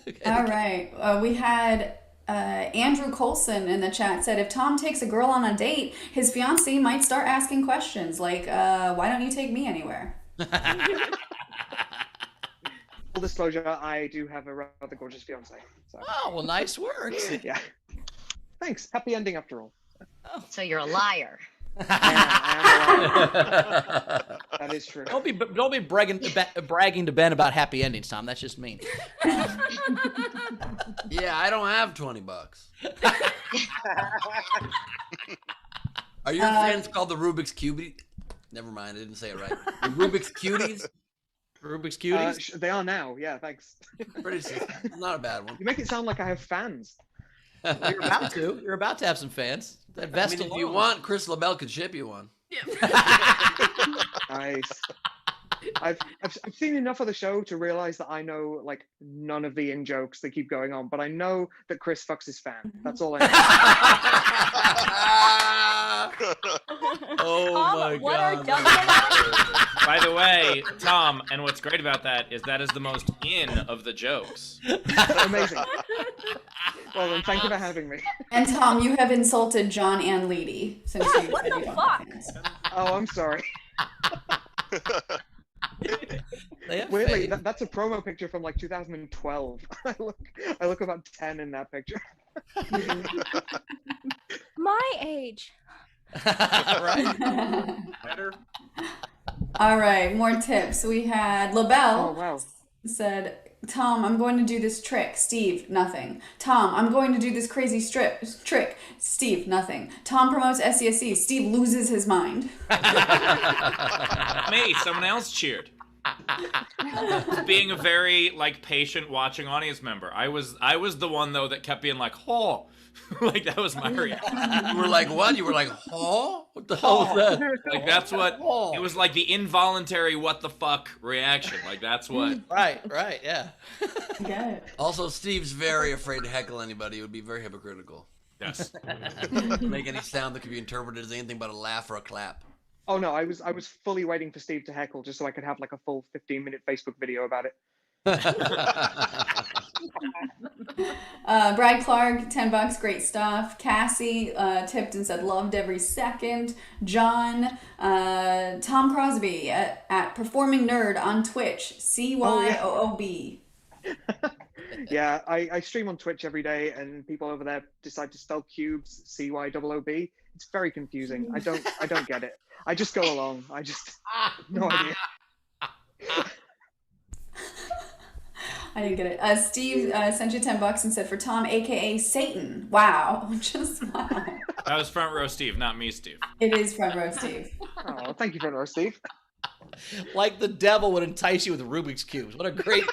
Okay. All right. We had Andrew Colson in the chat said, if Tom takes a girl on a date, his fiance might start asking questions like, why don't you take me anywhere? Full disclosure, I do have a rather gorgeous fiance. So Oh, well, nice work. yeah. Thanks. Happy ending after all. So you're a liar. I am that is true. Don't be bragging to Ben about happy endings, Tom. That's just mean. Yeah, I don't have $20. Are your fans called the Rubik's Cutie? Never mind, I didn't say it right. The Rubik's Cuties? Rubik's Cuties? They are now. Yeah, thanks. Not a bad one. You make it sound like I have fans. You're about to. You're about to have some fans. That vest If alone. you want, Chris LaBelle could ship you one. Nice. I've seen enough of the show to realize that I know like none of the in jokes that keep going on, but I know that Chris fucks his fan. That's all I know. Oh Tom, my what god. are dumb By the way, Tom, and what's great about that is the most in of the jokes. Amazing. Well then, thank you for having me. And Tom, you have insulted John and Leedy since you What said the you don't fuck? have fans. Oh, I'm sorry. They have Weirdly, fans. that's a promo picture from like 2012. I look about 10 in that picture. My age. Right? Better. All right, more tips. We had Oh LaBelle wow. said, Tom, I'm going to do this trick. Steve, nothing. Tom, I'm going to do this crazy trick. Steve, nothing. Tom promotes SCSC. Steve loses his mind. Me, someone else cheered. Being a very like patient watching audience member. I was the one though that kept being like, "Oh," like that was my reaction. You were like, what? You were like, huh? What the hell was that? Like that's what it was like, the involuntary "what the fuck" reaction. Like that's what. Right, yeah. Good. Also, Steve's very afraid to heckle anybody. It would be very hypocritical. Yes. Make any sound that could be interpreted as anything but a laugh or a clap. Oh no, I was fully waiting for Steve to heckle just so I could have like a full 15-minute Facebook video about it. Brad Clark, $10, great stuff. Cassie tipped and said loved every second. John, Tom Crosbie at Performing Nerd on Twitch, CYOOB. Yeah, I stream on Twitch every day, and people over there decide to spell cubes CYOOB. It's very confusing. I don't get it. I just go along. I just no idea. I didn't get it. Steve sent you $10 and said for Tom, aka Satan. Wow, just wow. That was front row Steve, not me, Steve. It is front row Steve. Oh, thank you for that, Steve. Like the devil would entice you with Rubik's cubes. What a great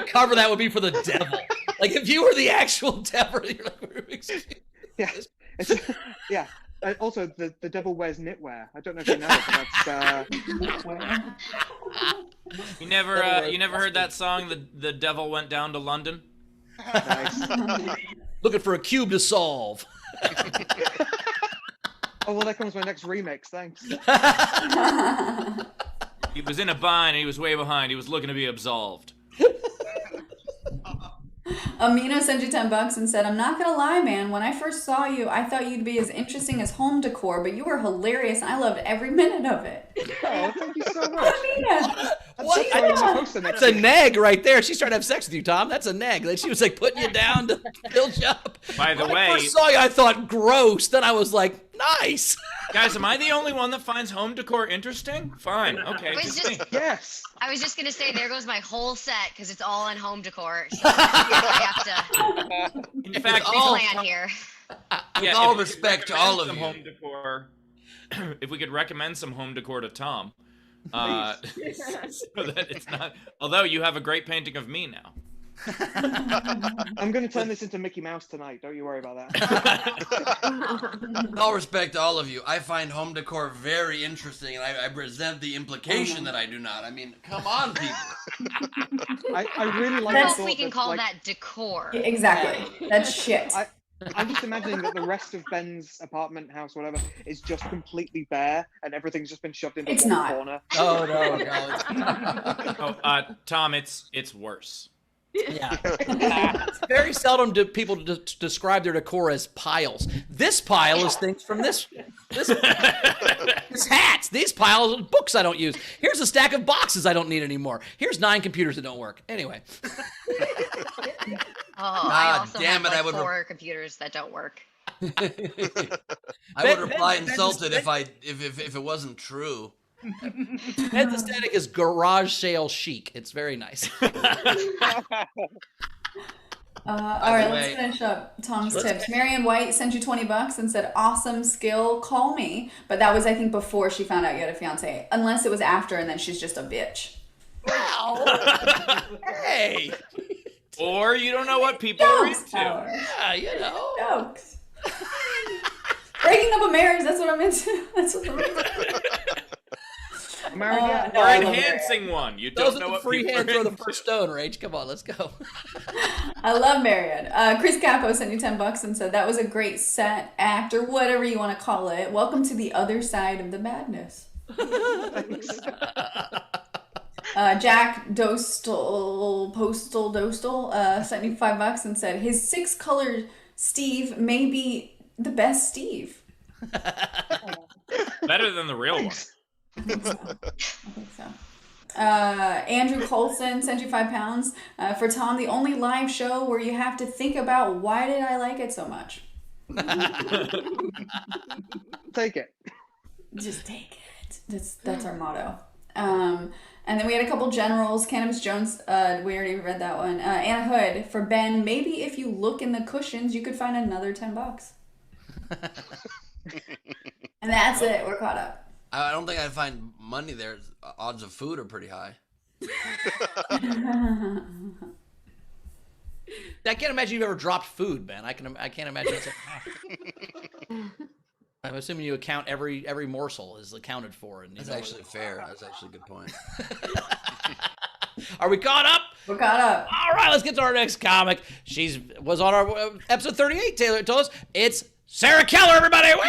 cover that would be for the devil. Like if you were the actual devil, you're like Rubik's cube. Yeah, yeah. Also, the devil wears knitwear. I don't know if you know, but that's. You never heard that song? The devil went down to London. Nice. Looking for a cube to solve. Oh well, there comes my next remix. Thanks. He was in a bind and he was way behind. He was looking to be absolved. Amino sent you $10 and said, I'm not gonna lie, man. When I first saw you, I thought you'd be as interesting as home decor, but you were hilarious and I loved every minute of it. Oh, thank you so much. Amina. That's a nag right there. She's trying to have sex with you, Tom. That's a nag. Like, she was like putting you down to build you up. By the when way, I first saw you, I thought gross. Then I was like, nice. Guys, am I the only one that finds home decor interesting? Fine, okay. Yes. I was just gonna say, there goes my whole set because it's all in home decor. So I have to. In fact, plan here. With all respect to all of you. Home decor, if we could recommend some home decor to Tom, so that it's not. Although you have a great painting of me now. I'm going to turn this into Mickey Mouse tonight. Don't you worry about that. With all respect to all of you, I find home decor very interesting, and I resent the implication that I do not. I mean, come on, people. I really like. I don't know if we can call that decor. Exactly. That's shit. I'm just imagining that the rest of Ben's apartment, house, whatever, is just completely bare, and everyth's just been shoved into one corner. Oh no, no. Tom, it's worse. Yeah. Very seldom do people describe their decor as piles. This pile is things from this hats. These piles are books I don't use. Here's a stack of boxes I don't need anymore. Here's 9 computers that don't work. Anyway. I also damn have it, I like would 4 computers that don't work. I would reply insulted if it wasn't true. Ben's aesthetic is garage sale chic. It's very nice. All right, let's finish up Tom's tips. Marianne White sent you $20 and said, awesome skill, call me. But that was, I think, before she found out you had a fiance. Unless it was after and then she's just a bitch. Wow. Hey. Or you don't know what people are into. Yeah, you know. Jokes. Breaking up a marriage, that's what I'm into. That's what I'm into. Or enhancing one. You don't know what free hand people throw are the first stone, Rach. Come on, let's go. I love Marion. Chris Capo sent you $10 and said that was a great set, act, or whatever you want to call it. Welcome to the other side of the badness. Jack Dostal sent you $5 and said his 6-color Steve may be the best Steve. Better than the real one. I think so. Andrew Colson sent you £5. For Tom, the only live show where you have to think about why did I like it so much. Take it. Just take it. That's our motto. And then we had a couple generals. Cannabis Jones, we already read that one. Anna Hood, for Ben, maybe if you look in the cushions, you could find another $10. And that's it. We're caught up. I don't think I'd find money there. Odds of food are pretty high. I can't imagine you've ever dropped food, Ben. I can't imagine that's I'm assuming you account every morsel is accounted for. And That's actually fair. That's actually a good point. Are we caught up? We're caught up. All right, let's get to our next comic. She's was on our episode 38. Taylor told us it's Sarah Keller. Everybody, woo!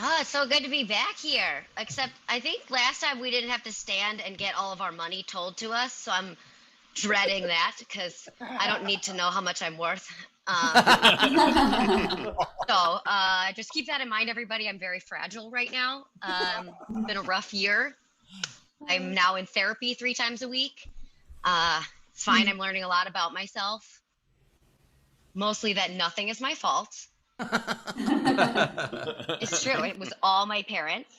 Oh, it's so good to be back here. Except I think last time we didn't have to stand and get all of our money told to us, so I'm dreading that because I don't need to know how much I'm worth. So just keep that in mind, everybody. I'm very fragile right now. It's been a rough year. I'm now in therapy 3 times a week. It's fine. I'm learning a lot about myself. Mostly that nothing is my fault. It's true. It was all my parents.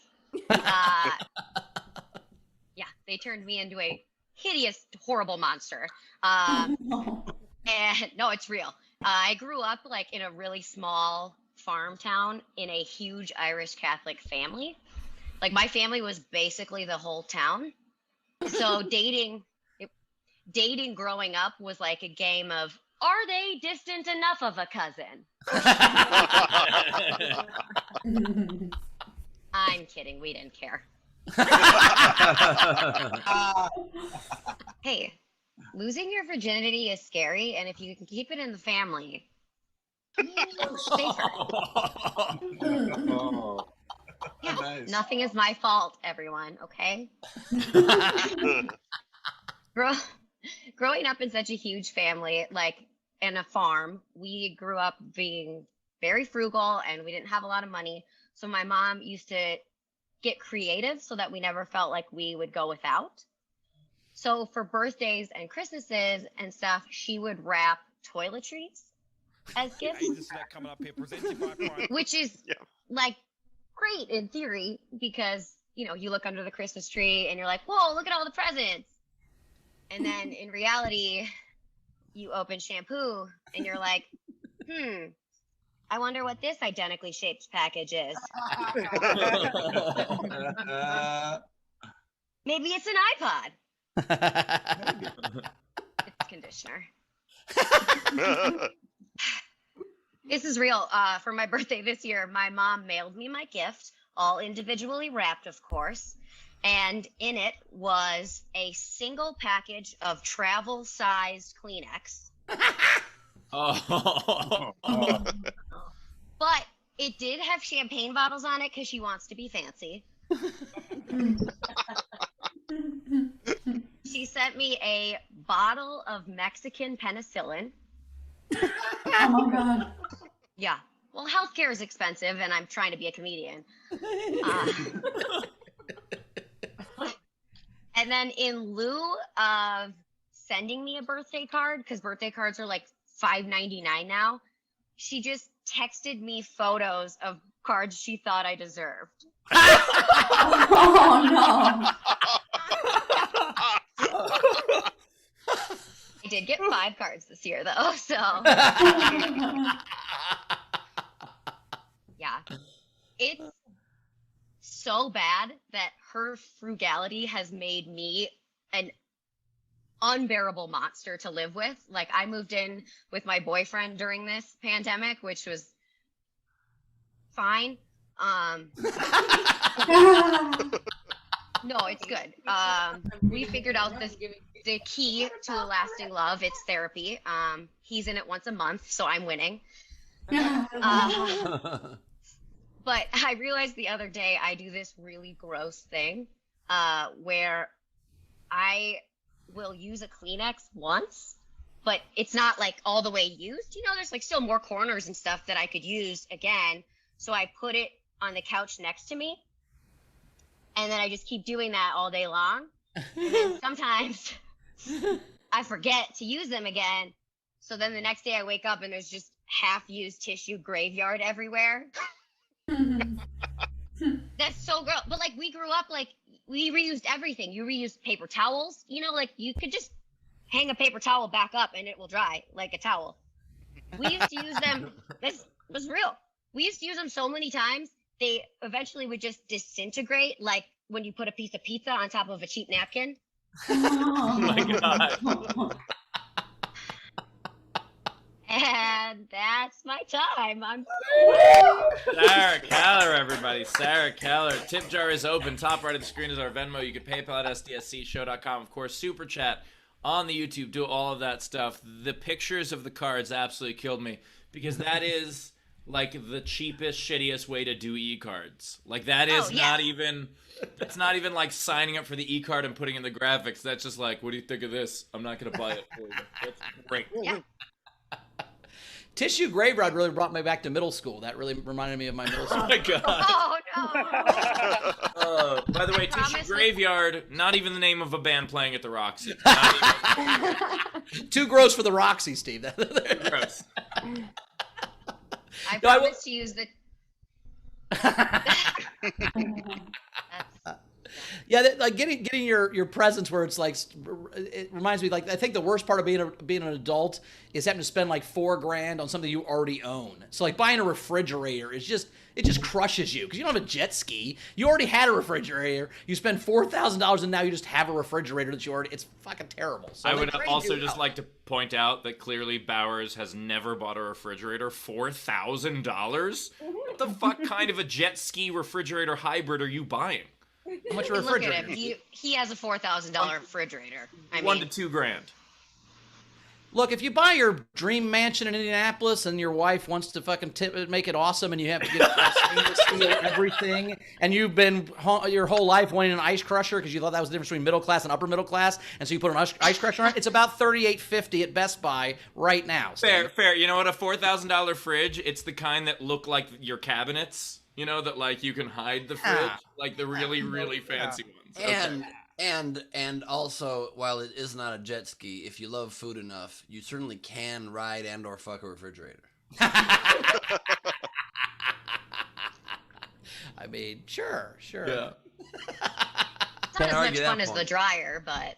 Yeah, they turned me into a hideous, horrible monster. And no, it's real. I grew up like in a really small farm town in a huge Irish Catholic family. Like my family was basically the whole town. So dating growing up was like a game of, are they distant enough of a cousin? I'm kidding. We didn't care. Hey, losing your virginity is scary, and if you can keep it in the family, you're safer. Yeah, Nice. nothing is my fault, everyone, okay? Growing up in such a huge family, like in a farm, we grew up being very frugal and we didn't have a lot of money. So my mom used to get creative so that we never felt like we would go without. So for birthdays and Christmases and stuff, she would wrap toiletries as gifts, which is like great in theory because, you know, you look under the Christmas tree and you're like, whoa, look at all the presents. And then in reality, you open shampoo and you're like, I wonder what this identically shaped package is. Maybe it's an iPod. It's conditioner. This is real. For my birthday this year, my mom mailed me my gift, all individually wrapped, of course. And in it was a single package of travel-sized Kleenex. Oh. But it did have champagne bottles on it because she wants to be fancy. She sent me a bottle of Mexican penicillin. Oh my god. Yeah. Well, healthcare is expensive, and I'm trying to be a comedian. And then in lieu of sending me a birthday card, because birthday cards are like $5.99 now, she just texted me photos of cards she thought I deserved. Oh no. I did get 5 cards this year, though, so yeah. It's so bad that her frugality has made me an unbearable monster to live with. Like, I moved in with my boyfriend during this pandemic, which was fine. No, it's good. We figured out the key to a lasting love. It's therapy. He's in it once a month, so I'm winning. But I realized the other day I do this really gross thing where I will use a Kleenex once, but it's not like all the way used. You know, there's like still more corners and stuff that I could use again. So I put it on the couch next to me. And then I just keep doing that all day long. And then sometimes I forget to use them again. So then the next day I wake up and there's just half-used tissue graveyard everywhere. That's so gross. But like we grew up, like we reused everything. You reused paper towels. You know, like you could just hang a paper towel back up and it will dry like a towel. We used to use them. This was real. We used to use them so many times, they eventually would just disintegrate like when you put a piece of pizza on top of a cheap napkin. Oh my God. And that's my time. Sarah Keller, everybody. Sarah Keller. Tip jar is open. Top right of the screen is our Venmo. You can PayPal at sdscshow.com. Of course, Super Chat on the YouTube. Do all of that stuff. The pictures of the cards absolutely killed me because that is like the cheapest, shittiest way to do e-cards. Like that is not even... That's not even like signing up for the e-card and putting in the graphics. That's just like, what do you think of this? I'm not going to buy it for you. That's great. Yeah. Tissue Graveyard really brought me back to middle school. That really reminded me of my middle school. Oh my God. Oh no. By the way, Tissue Graveyard, not even the name of a band playing at the Roxy. Too gross for the Roxy, Steve. Too gross. I promise to use the. Yeah, like getting your presents where it's like, it reminds me, like, I think the worst part of being an adult is having to spend like $4,000 on something you already own. So like buying a refrigerator is just, it just crushes you because you don't have a jet ski. You already had a refrigerator. You spend $4,000 and now you just have a refrigerator that you already, it's fucking terrible. So I would also just like to point out that clearly Bowers has never bought a refrigerator. $4,000? What the fuck kind of a jet ski refrigerator hybrid are you buying? How much a Look refrigerator? at him. He has a $4,000 refrigerator. I $1 mean, to $2,000. Look, if you buy your dream mansion in Indianapolis and your wife wants to fucking make it awesome and you have to get stainless steel everything, and you've been your whole life wanting an ice crusher because you thought that was the difference between middle class and upper middle class, and so you put an ice crusher on it, it's about $38.50 at Best Buy right now. Fair. You know what? A $4,000 fridge, it's the kind that look like your cabinets. You know, that like you can hide the fridge, like the really, really fancy ones. Okay. And also, while it is not a jet ski, if you love food enough, you certainly can ride and or fuck a refrigerator. I mean, sure. Yeah. it's not as much fun as the dryer, but.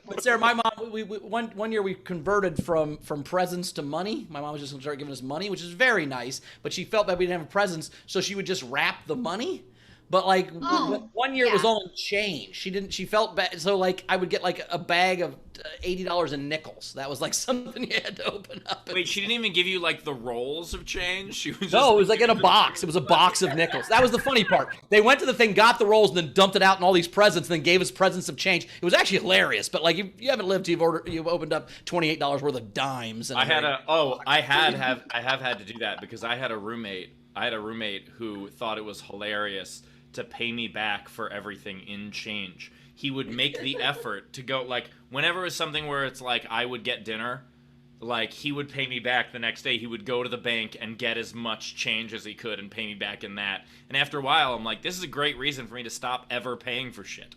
But Sarah, my mom, we one year we converted from presents to money. My mom was just going to start giving us money, which is very nice. But she felt that we didn't have presents, so she would just wrap the money. But like one year it was all in change. She felt bad, so like I would get like a bag of $80 in nickels. That was like something you had to open up. Wait, she didn't even give you like the rolls of change? She was just... No, it was like in a box. It was a box of nickels. That was the funny part. They went to the thing, got the rolls, and then dumped it out in all these presents, and then gave us presents of change. It was actually hilarious. But like you haven't lived till you've opened up $28 worth of dimes. And I have had to do that because I had a roommate. Who thought it was hilarious to pay me back for everything in change. He would make the effort to go, like, whenever it was something where it's like I would get dinner, like, he would pay me back the next day. He would go to the bank and get as much change as he could and pay me back in that. And after a while, I'm like, this is a great reason for me to stop ever paying for shit.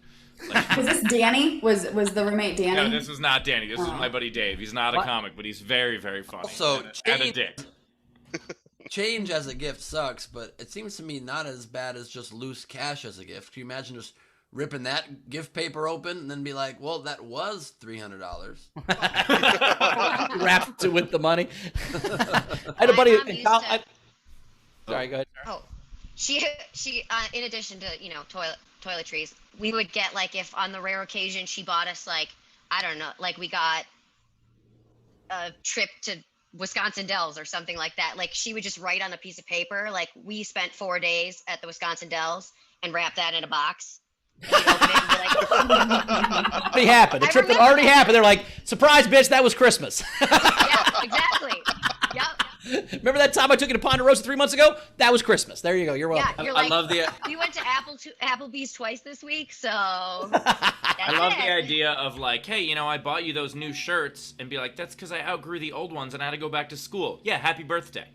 Like, Was this Danny? Was the roommate Danny? no, this was not Danny. This is my buddy Dave. He's not a comic, but he's very, very funny. Also, and a dick. Change as a gift sucks, but it seems to me not as bad as just loose cash as a gift. Can you imagine just ripping that gift paper open and then be like, well, that was $300. Wrapped it with the money. I had a buddy in college. Sorry, go ahead. Oh, she in addition to toiletries, we would get, like, if on the rare occasion she bought us, like, I don't know, like we got a trip to Wisconsin Dells or something like that. Like, she would just write on a piece of paper, like, we spent 4 days at the Wisconsin Dells, and wrap that in a box. And you'd open it and be like, Already happened. The trip that already happened. They're like, surprise, bitch, that was Christmas. yeah, exactly. Yep. Remember that time I took you to Ponderosa 3 months ago? That was Christmas. There you go. You're welcome. Yeah, you're I like, love the... we went to Applebee's twice this week, so I love the idea of like, hey, I bought you those new shirts, and be like, that's because I outgrew the old ones and I had to go back to school. Yeah, happy birthday.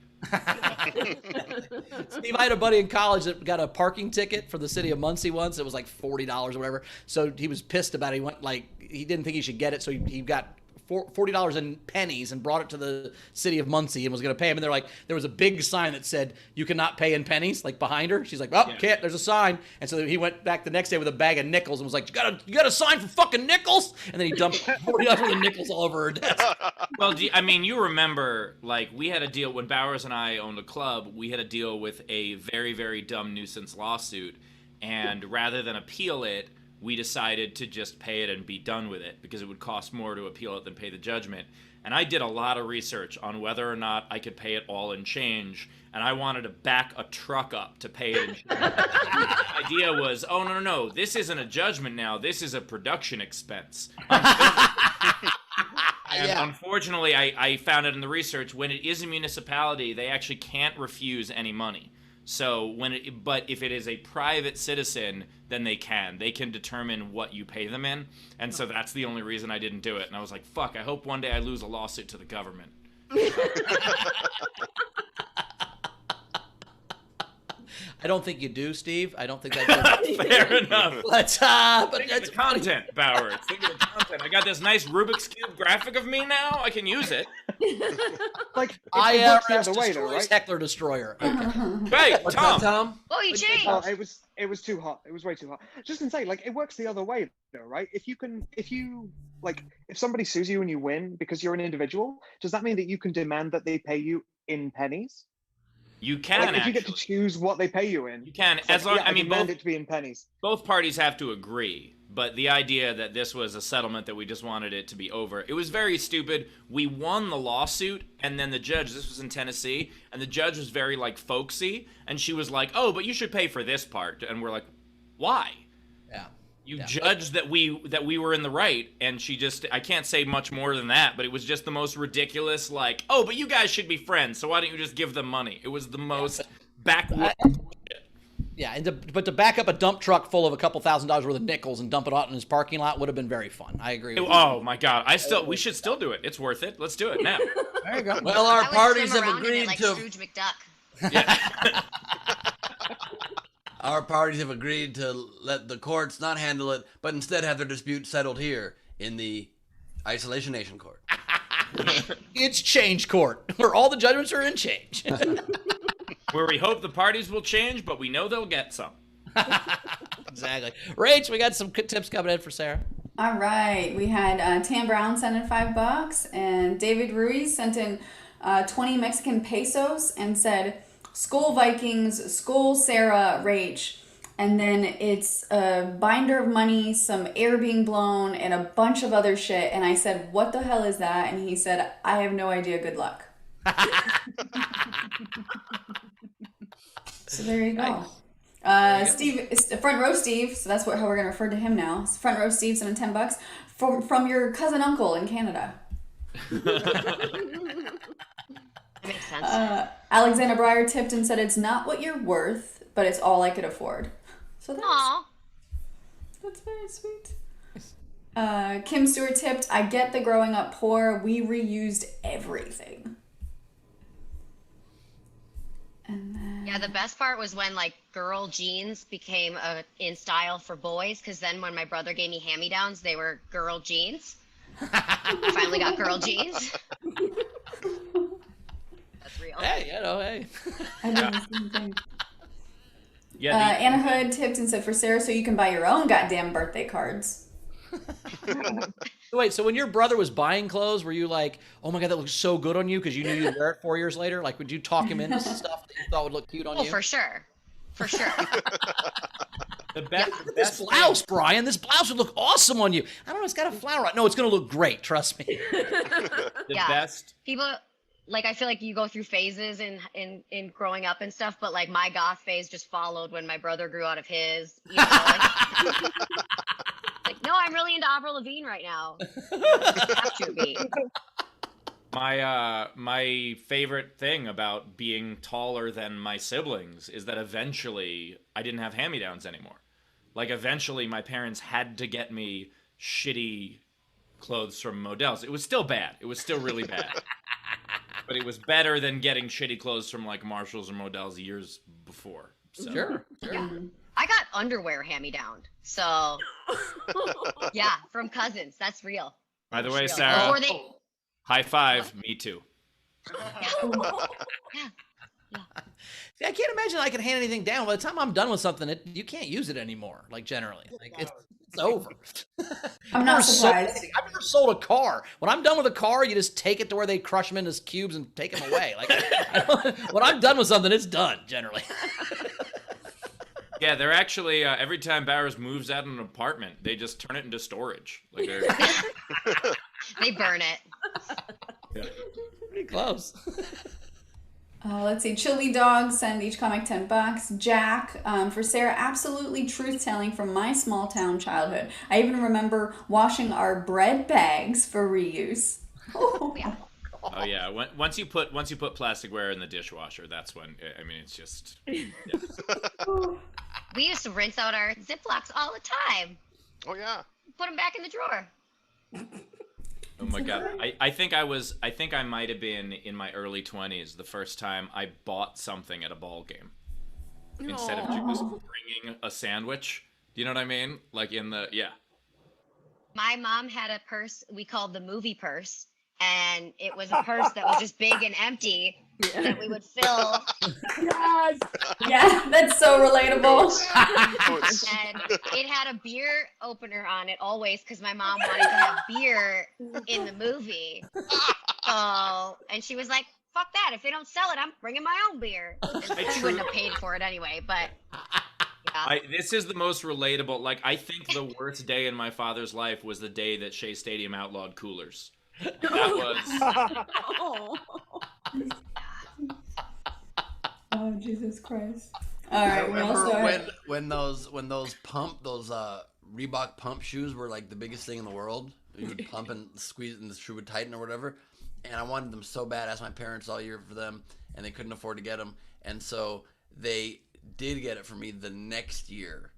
Steve, I had a buddy in college that got a parking ticket for the city of Muncie once. It was like $40 or whatever. So he was pissed about it. He went he didn't think he should get it, so he got $40 in pennies and brought it to the city of Muncie and was going to pay him. And they're like, there was a big sign that said, you cannot pay in pennies, like behind her. She's like, oh, can't, there's a sign. And so he went back the next day with a bag of nickels and was like, you got a sign for fucking nickels? And then he dumped $40 worth of nickels all over her desk. Well, you remember, like, we had a deal when Bowers and I owned a club. We had a deal with a very, very dumb nuisance lawsuit. And rather than appeal it, we decided to just pay it and be done with it because it would cost more to appeal it than pay the judgment. And I did a lot of research on whether or not I could pay it all in change, and I wanted to back a truck up to pay it in change. The idea was, oh, no, this isn't a judgment now, this is a production expense. And unfortunately, I found it in the research, when it is a municipality, they actually can't refuse any money. So but if it is a private citizen, then they can determine what you pay them in. And so that's the only reason I didn't do it. And I was like, fuck, I hope one day I lose a lawsuit to the government. I don't think you do, Steve. I don't think that's fair enough. But that's the content, Bowers. Think of the content. I got this nice Rubik's Cube graphic of me now. I can use it. Like, IRS the other way, though, destroys right? Heckler Destroyer. Okay. Hey, What's up, Tom? Oh, you changed. It was too hot. It was way too hot. Just gonna say, like, it works the other way, though, right? If somebody sues you and you win because you're an individual, does that mean that you can demand that they pay you in pennies? You can, if you get to choose what they pay you in. You can, it's as long. I mean, demand it to be in pennies. Both parties have to agree. But the idea that this was a settlement, that we just wanted it to be over, it was very stupid. We won the lawsuit, and then the judge, this was in Tennessee, and the judge was very, like, folksy, and she was like, oh, but you should pay for this part. And we're like, why? Yeah. You judged that we were in the right, and she just, I can't say much more than that, but it was just the most ridiculous, like, oh, but you guys should be friends, so why don't you just give them money? It was the most backward shit. Yeah, but to back up a dump truck full of a couple $1,000s worth of nickels and dump it out in his parking lot would have been very fun. I agree with you. Oh my God, we should still do it. It's worth it. Let's do it now. There you go. Well, our I would parties swim have around in agreed it like to. Scrooge McDuck. Yeah. Our parties have agreed to let the courts not handle it, but instead have their dispute settled here in the Isolation Nation Court. It's change court, where all the judgments are in change. Where we hope the parties will change, but we know they'll get some. Exactly. Rach, we got some tips coming in for Sarah. All right, we had Tam Brown sent in $5, and David Ruiz sent in 20 Mexican pesos and said, "Skull Vikings, Skull Sarah, Rach," and then it's a binder of money, some air being blown, and a bunch of other shit. And I said, "What the hell is that?" And he said, "I have no idea. Good luck." So there you go. Steve, front row Steve, so that's how we're gonna refer to him now. Front row Steve sent in $10 from your cousin uncle in Canada. That makes sense. Alexander Breyer tipped and said, "It's not what you're worth, but it's all I could afford." So that's very sweet. Kim Stewart tipped, "I get the growing up poor. We reused everything." And then... Yeah, the best part was when, like, girl jeans became in style for boys, because then when my brother gave me hand-me-downs, they were girl jeans. I finally got girl jeans. That's real. Hey, hey. I did the same thing. Yeah. Anna Hood tipped and said, "For Sarah, so you can buy your own goddamn birthday cards." Wait, so when your brother was buying clothes, were you like, "Oh my God, that looks so good on you," because you knew you'd wear it 4 years later? Like, would you talk him into stuff that you thought would look cute on Oh, you? for sure. For sure. The best, Look at this blouse, Brian. This blouse would look awesome on you. I don't know, it's got a flower on it. No, it's going to look great. Trust me. the Yeah. best. People, like, I feel like you go through phases in growing up and stuff, but, like, my goth phase just followed when my brother grew out of his. You know, like, no, I'm really into Avril Lavigne right now. Have to be. My favorite thing about being taller than my siblings is that eventually I didn't have hand-me-downs anymore. Like, eventually my parents had to get me shitty clothes from Modell's. It was still bad. It was still really bad. But it was better than getting shitty clothes from, like, Marshall's or Modell's years before. So. Sure. Yeah. I got underwear hand-me-down. So, yeah, from cousins. That's real. By the way, Real. Sarah, Before they... high five. Me too. See, I can't imagine I can hand anything down. By the time I'm done with something, you can't use it anymore. Like, generally, like it's over. I'm not surprised. I've never sold a car. When I'm done with a car, you just take it to where they crush them into cubes and take them away. Like, when I'm done with something, it's done. Generally. Yeah, they're actually every time Bowers moves out of an apartment, they just turn it into storage. Like they're They burn it. Pretty close. Let's see. Chili Dog send each comic $10. Jack, for Sarah, absolutely truth telling from my small town childhood. I even remember washing our bread bags for reuse. Yeah. Oh yeah, once you put plasticware in the dishwasher, that's when I mean it's just. Yeah. We used to rinse out our Ziplocs all the time. Oh yeah. Put them back in the drawer. Oh my god, I think I might have been in my early 20s the first time I bought something at a ball game instead of just bringing a sandwich. Do you know what I mean? Like My mom had a purse we called the movie purse, and it was a purse that was just big and empty that we would fill. Yes. Yeah, that's so relatable. And it had a beer opener on it always because my mom wanted to have beer in the movie. So, and she was like, fuck that. If they don't sell it, I'm bringing my own beer. And she wouldn't have paid for it anyway, but yeah. this is the most relatable. Like, I think the worst day in my father's life was the day that Shea Stadium outlawed coolers. That was. Oh, Jesus Christ. All right, we Remember also when those Reebok pump shoes were like the biggest thing in the world? You would pump and squeeze and the shoe would tighten or whatever. And I wanted them so bad. I asked my parents all year for them, and they couldn't afford to get them. And so they did get it for me the next year.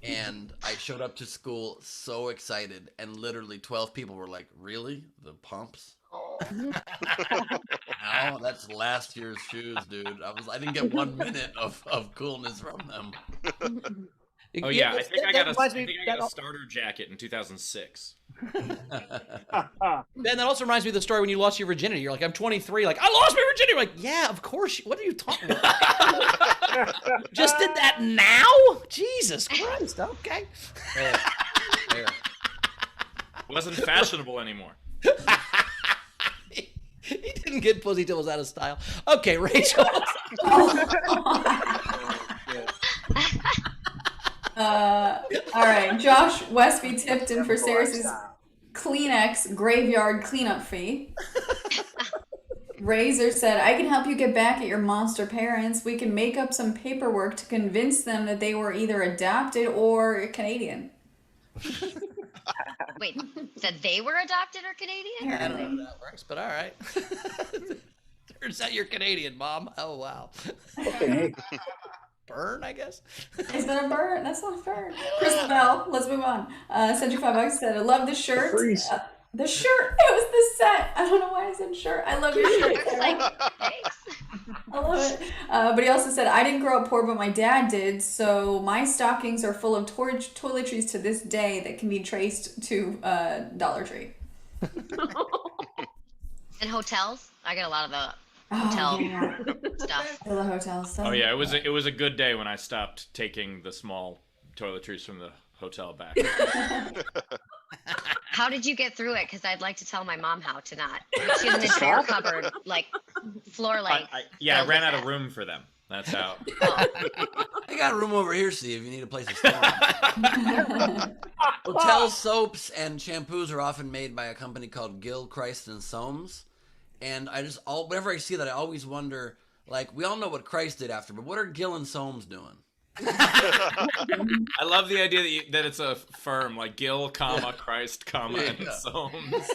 And I showed up to school so excited, and literally 12 people were like, "Really? The pumps?" No, that's last year's shoes, dude. I didn't get 1 minute of coolness from them. Oh yeah, I think I got that a starter jacket in 2006. Ben, that also reminds me of the story when you lost your virginity. You're like, I'm 23. Like, I lost my virginity. You're like, yeah, of course. What are you talking about? Just did that now? Jesus Christ. Okay. There. Wasn't fashionable anymore. He didn't get pussy till it was out of style. Okay, Rachel. all right. Josh Westby tipped in for Sarah's Kleenex graveyard cleanup fee. Razor said, I can help you get back at your monster parents. We can make up some paperwork to convince them that they were either adopted or Canadian. Wait, that they were adopted or Canadian? I don't know how that works, but all right. Turns out you're Canadian, Mom. Oh, wow. Okay. Burn, I guess. Is that a burn? That's not a burn. Christabel, let's move on. Sent you $5. Said, I love the shirt. The shirt. It was the set. I don't know why I said shirt. I love your shirt. It's like, thanks. I love it. But he also said, I didn't grow up poor, but my dad did. So my stockings are full of toiletries to this day that can be traced to Dollar Tree. And hotels? I get a lot of the hotel stuff. The hotel stuff. Oh yeah, it was a good day when I stopped taking the small toiletries from the hotel back. How did you get through it? Because I'd like to tell my mom how to not. She has an entire cupboard, like floor length. I ran out of room for them. That's how. I got a room over here, Steve. You need a place to store them. Hotel soaps and shampoos are often made by a company called Gill, Christ and Soames. And whenever I see that, I always wonder, like, we all know what Christ did after, but what are Gill and Soames doing? I love the idea that it's a firm like Gill, Christ, and Soames.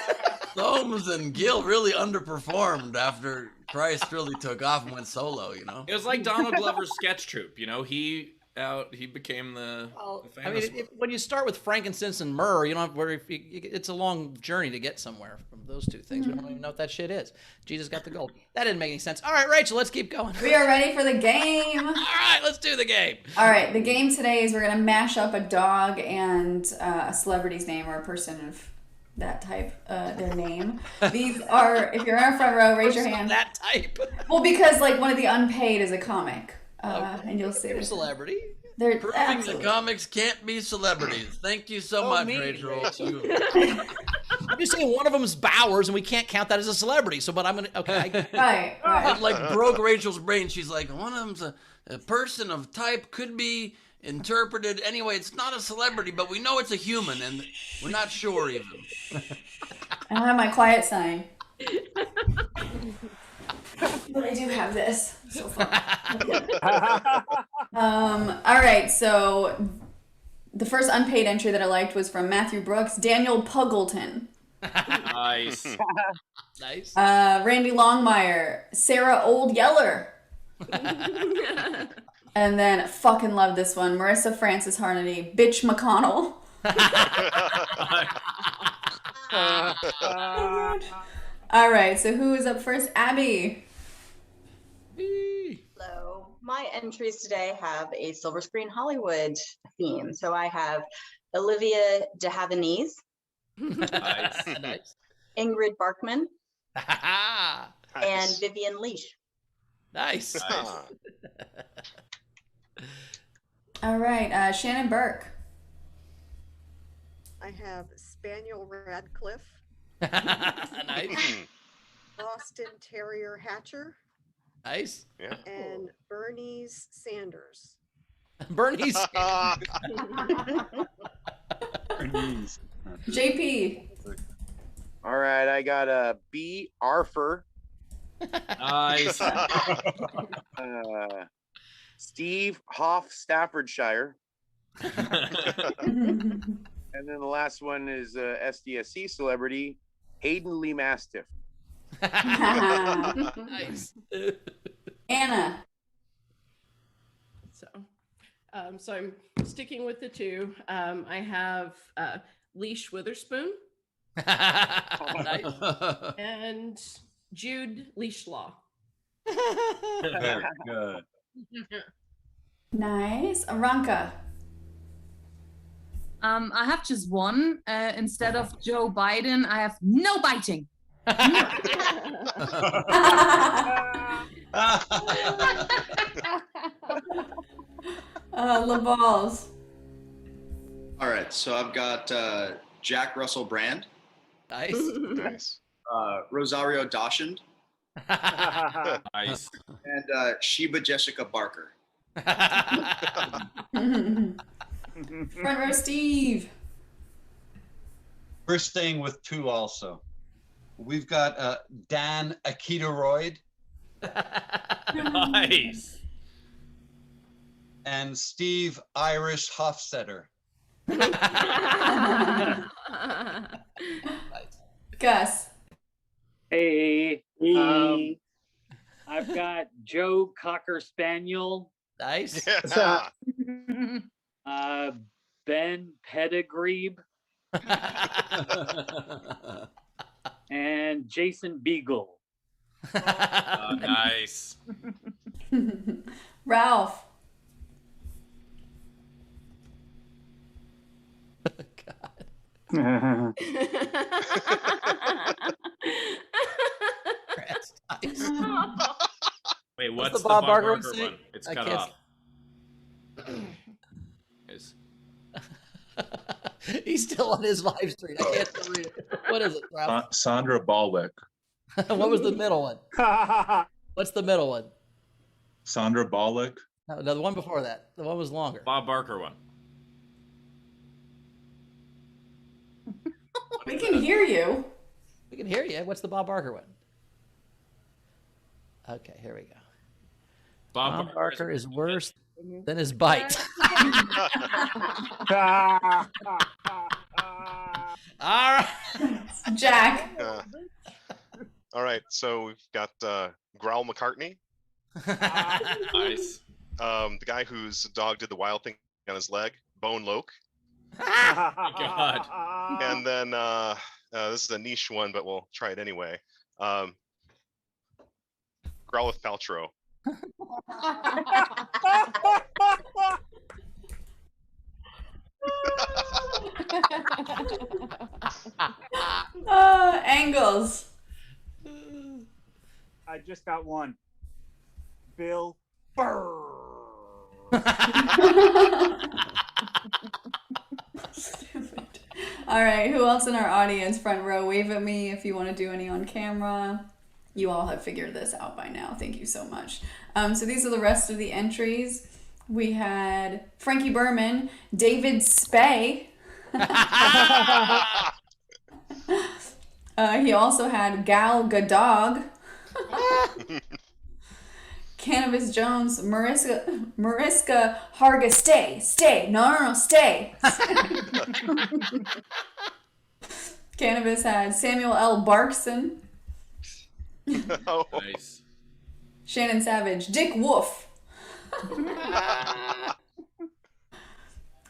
Soames and Gill really underperformed after Christ really took off and went solo, you know? It was like Donald Glover's sketch troupe, you know. He became the famous one. When you start with frankincense and myrrh, you don't have to worry. It's a long journey to get somewhere from those two things. We don't even know what that shit is. Jesus got the gold. That didn't make any sense. All right, Rachel, let's keep going. We are ready for the game. All right, let's do the game. All right, the game today is we're going to mash up a dog and a celebrity's name or a person of that type, their name. These are, if you're in our front row, raise your hand. That type. Well, because like one of the unpaid is a comic. And you'll see They're a this. celebrity. They're Proving absolutely. the comics can't be celebrities. Thank you so much, Rachel. I'm just saying one of them is Bowers, and we can't count that as a celebrity. So, but I'm gonna. Okay. Right. It like broke Rachel's brain. She's like, one of them's a person of type, could be interpreted. Anyway, it's not a celebrity, but we know it's a human, and we're not sure even. I don't have my quiet sign. But I do have this so far. All right, so the first unpaid entry that I liked was from Matthew Brooks, Daniel Puggleton. Nice. Nice. Randy Longmire, Sarah Old Yeller. And then, fucking love this one, Marissa Francis Harnedy, Bitch McConnell. All right, so who is up first? Abby. Hello. My entries today have a Silver Screen Hollywood theme. So I have Olivia de Havilland's, Nice. Nice. Ingrid Barkman, Nice. and Vivian Leash. Nice. Ah. All right, Shannon Burke. I have Spaniel Radcliffe, Nice. Boston Terrier Hatcher, Nice. Yeah. and Bernice Sanders. Bernie's. JP. All right, I got B. Arthur, Nice. Steve Hoff, Staffordshire, and then the last one is SDSC celebrity Hayden Lee Mastiff. Nice. Anna. So I'm sticking with the two. I have Leash Witherspoon Nice. and Jude Leashlaw. Very good. Nice. Aranka. I have just one. Instead of Joe Biden, I have no biting. LaValls. All right, so I've got Jack Russell Brand, Nice. Nice. Rosario Dawson, Nice. and Sheba Jessica Barker. Front row Steve. We're staying with two also. We've got Dan Akita-Royd Nice. and Steve Irish Hofstetter. Gus. Hey, I've got Joe Cocker Spaniel, Nice. Yeah. Ben Pettigree, and Jason Beagle. Nice. Ralph. Wait, What's what's the the Bob Bob Barker Barker one say? one? It's I cut can't off. Is- He's still on his live stream. I can't read it. What is it, Ralph? Sandra Balwick. What was the middle one? What's the middle one? Sandra Balwick. No, the one before that. The one was longer. Bob Barker one. We can hear you. We can hear you. What's the Bob Barker one? Okay, here we go. Bob Barker is worse than his bite. All right. Jack. All right, so we've got Growl McCartney. Nice. The guy whose dog did the wild thing on his leg, Bone Loke. God. And then this is a niche one, but we'll try it anyway. Growlith Paltrow. Angles. I just got one. Bill Burr. All right, who else in our audience? Front row, wave at me if you want to do any on camera. You all have figured this out by now. Thank you so much. So these are the rest of the entries. We had Frankie Berman, David Spay. He also had Gal Gadot, Cannabis Jones, Mariska Harga. Stay. No, stay. Cannabis had Samuel L. Barkson. Nice. Shannon Savage, Dick Wolf.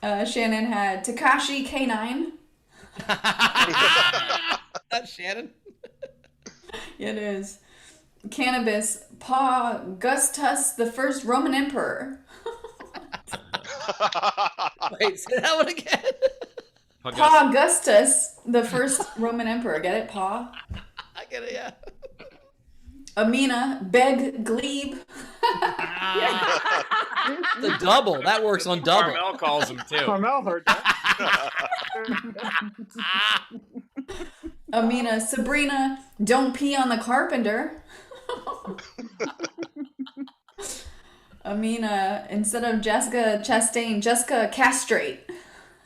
Shannon had Takashi K9. That's Shannon. It is. Cannabis, Pa Gustus, the first Roman emperor. Wait, say that one again. Pa Augustus, the first Roman emperor. Get it, Pa? I get it, yeah. Amina, Beg Glebe. The double. That works on double. Carmel calls him too. Carmel heard that. Amina, Sabrina, don't pee on the carpenter. Amina, instead of Jessica Chastain, Jessica Castrate.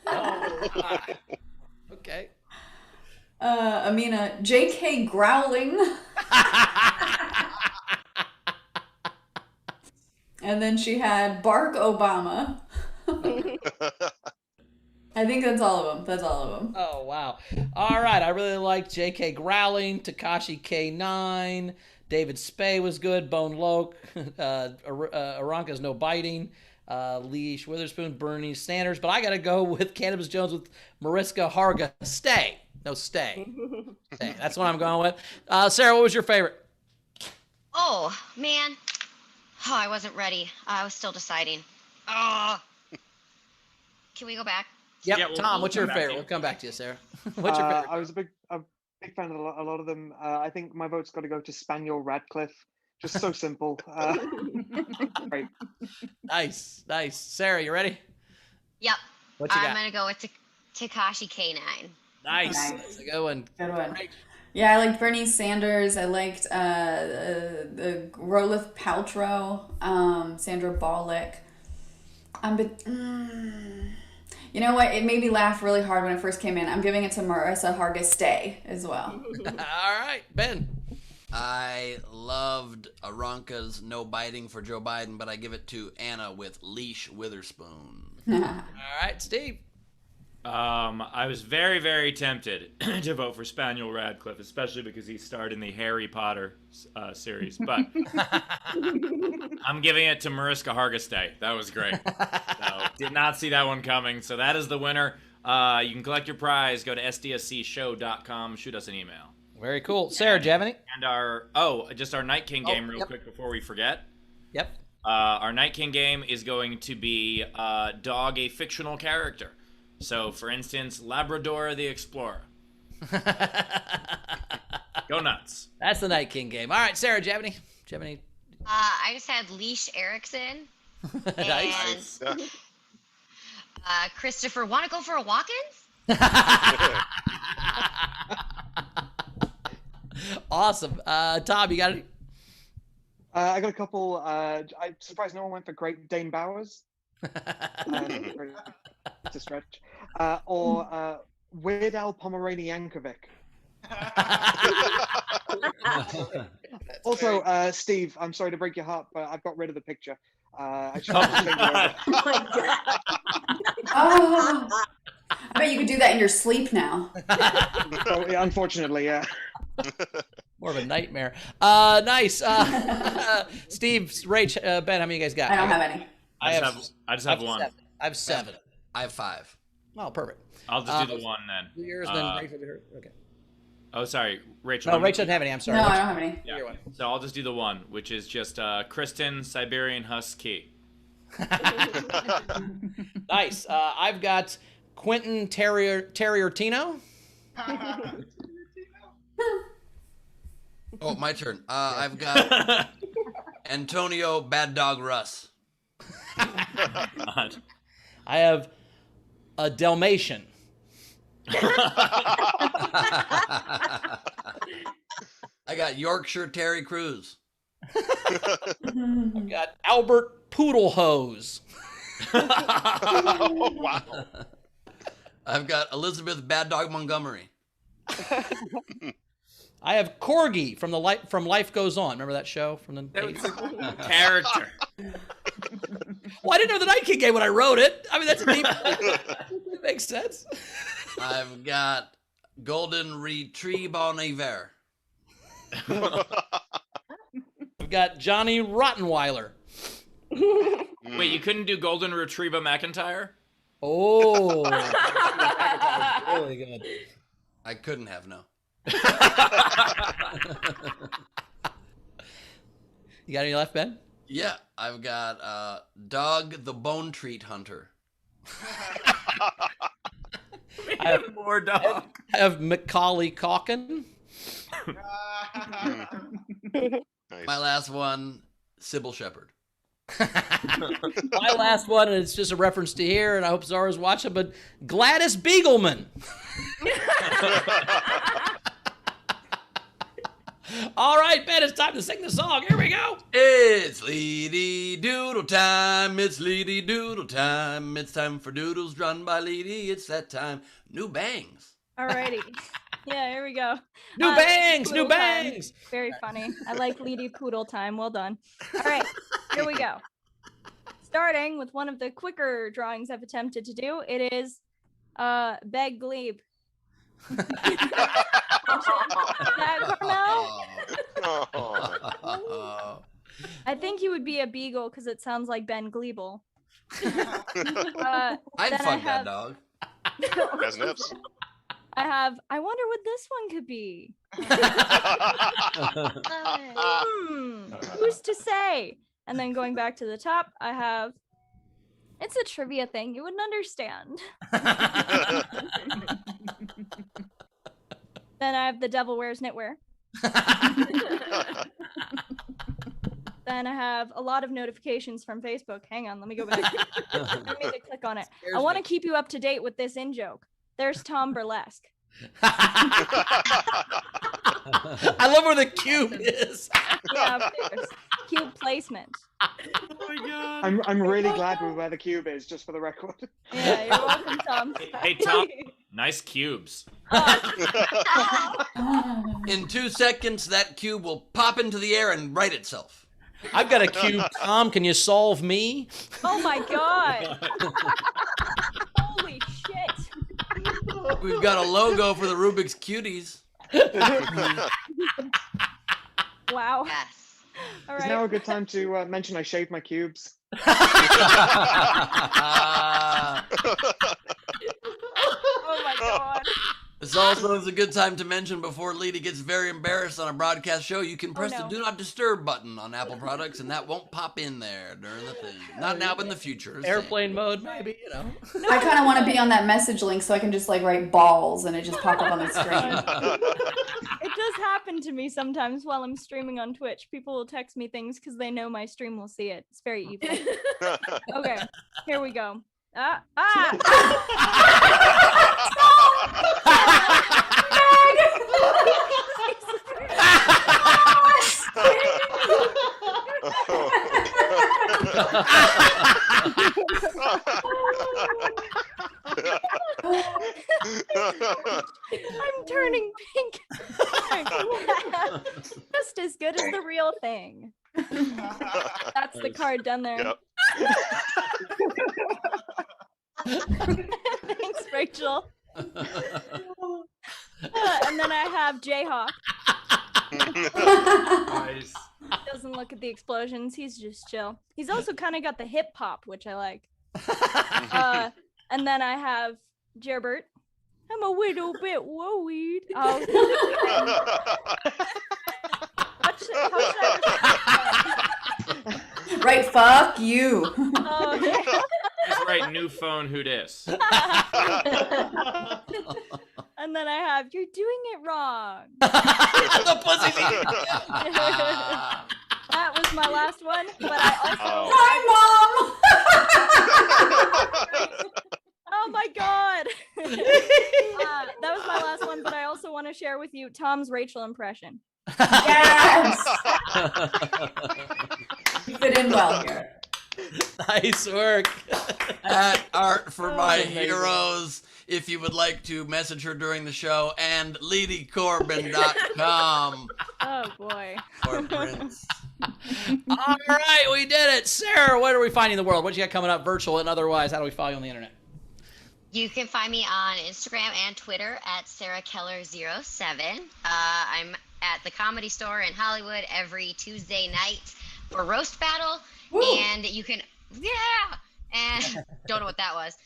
Oh, okay. Amina, JK Growling. And then she had Barack Obama. I think that's all of them. Oh, wow. All right. I really liked J.K. Growling, Takashi K9, David Spay was good, Bone Loke, Aranka's No Biting, Leash, Witherspoon, Bernie Sanders. But I got to go with Cannabis Jones with Mariska Harga. Stay. No, stay. Stay. That's what I'm going with. Sarah, what was your favorite? Oh, man. Oh, I wasn't ready. I was still deciding. Oh. Can we go back? Yep. Yeah, Tom, what's your come back to favorite? you. We'll come back to you, Sarah. What's your favorite? I was a big fan of a lot of them. I think my vote's got to go to Spaniel Radcliffe. Just so simple. Great. Nice. Sarah, you ready? Yep. What you got? I'm going to go with Takashi K9. Nice. That's a good one. Good one. Yeah, I liked Bernie Sanders. I liked the Rolith Paltrow, Sandra Bullock. You know what? It made me laugh really hard when I first came in. I'm giving it to Marissa Hargitay as well. All right, Ben. I loved Aranka's No Biting for Joe Biden, but I give it to Anna with Leash Witherspoon. All right, Steve. I was very, very tempted to vote for Spaniel Radcliffe, especially because he starred in the Harry Potter series. But I'm giving it to Mariska Hargitay. That was great. So, did not see that one coming. So that is the winner. You can collect your prize. Go to sdscshow.com. Shoot us an email. Very cool. Sarah, do you have any? And our Night King game real quick before we forget. Yep. Our Night King game is going to be dog a fictional character. So, for instance, Labrador the Explorer. Go nuts. That's the Night King game. All right, Sarah, do you have any? I just had Leash Erickson. Nice. And Christopher, want to go for a walk-ins? Awesome. Tom, you got any? I got a couple. I'm surprised no one went for Great Dane Bowers. It's a stretch. Or Weird Al Pomeranian Yankovic. Also, Steve, I'm sorry to break your heart, but I've got rid of the picture. I should have changed it over. Oh, I bet you could do that in your sleep now. Oh, yeah, unfortunately, yeah. More of a nightmare. Nice. Steve, Rach, Ben, how many you guys got? I don't have any. I just have one. I have 7. I have 5. Oh, perfect. I'll just do the one then. Yours, then Rach will do hers. Okay. Oh, sorry, Rachel. No, Rach doesn't have any. I'm sorry. No, I don't have any. Yeah. So I'll just do the one, which is just Kristen Siberian Husky. Nice. I've got Quentin Terriertino. Oh, my turn. I've got Antonio Bad Dog Russ. I have a Dalmatian. I got Yorkshire Terry Crews. I've got Albert Poodlehose. Oh, wow. I've got Elizabeth Bad Dog Montgomery. I have Corgi from Life Goes On. Remember that show from the That was 80s? a character. Well, I didn't know the Night King game when I wrote it. I mean, that's a deep. It makes sense. I've got Golden Retriever. I've got Johnny Rottenweiler. Wait, you couldn't do Golden Retriever McIntyre? Oh, really good. I couldn't have, no. You got any left, Ben? Yeah, I've got Dog the Bone Treat Hunter. I have more dog. I have Macaulay Culkin. My last one, Sybil Shepherd. My last one, and it's just a reference to here, and I hope Zara's watching, but Gladys Beagleman. All right, Ben, it's time to sing the song. Here we go. It's Leedy Doodle time. It's Leedy Doodle time. It's time for doodles drawn by Leedy. It's that time. New bangs. Alrighty. Yeah, here we go. New bangs, new poodle time. bangs. Very funny. I like Leedy Poodle time. Well done. All right, here we go. Starting with one of the quicker drawings I've attempted to do. It is Beg Glebe. That Carmel? I think he would be a beagle because it sounds like Ben Gleeble. I'd then fuck that dog. Has nips. I wonder what this one could be. Who's to say? And then going back to the top, I have, it's a trivia thing. You wouldn't understand. Then I have The Devil Wears Knitwear. Then I have a lot of notifications from Facebook. Hang on, let me go back. I need to click on it. I want to keep you up to date with this in-joke. There's Tom Burlesque. I love where the cube is. Yeah, of course. Cube placement. Oh my god. I'm really glad we're where the cube is, just for the record. Yeah, you're welcome, Tom. Hey, Tom. Nice cubes. In 2 seconds, that cube will pop into the air and right itself. I've got a cube. Tom, can you solve me? Oh my god. Holy shit. We've got a logo for the Rubik's Cuties. Wow. Yes. All Is right. now a good time to mention I shaved my cubes? Oh my god. This also is a good time to mention before Lita gets very embarrassed on a broadcast show, you can press the Do Not Disturb button on Apple products, and that won't pop in there during the thing. Not now, but in the future. Airplane mode, maybe, you know. I kind of want to be on that message link so I can just like write balls and it just pop up on the screen. It does happen to me sometimes while I'm streaming on Twitch. People will text me things because they know my stream will see it. It's very evil. Okay, here we go. I'm turning pink. Just as good as the real thing. That's the card done there. Yep. Thanks, Rachel. And then I have Jayhawk. Nice. Doesn't look at the explosions. He's just chill. He's also kind of got the hip hop, which I like. And then I have Gerbert. I'm a little bit worried. Oh. Right, fuck you. Oh, okay. Just write new phone, who dis? And then I have, you're doing it wrong. The pussy's eating. That was my last one, but I also. Hi, Mom! Oh my god! That was my last one, but I also want to share with you Tom's Rachel impression. Yes! You fit in well here. Nice work. At Art for My Amazing. Heroes. If you would like to message her during the show, and LeeDeeCorbin.com Oh boy. for Prince. All right, we did it. Sarah, where are we finding the world? What you got coming up, virtual and otherwise? How do we follow you on the internet? You can find me on Instagram and Twitter at SarahKeller07. I'm at the Comedy Store in Hollywood every Tuesday night for Roast Battle. Woo. And you can, and don't know what that was.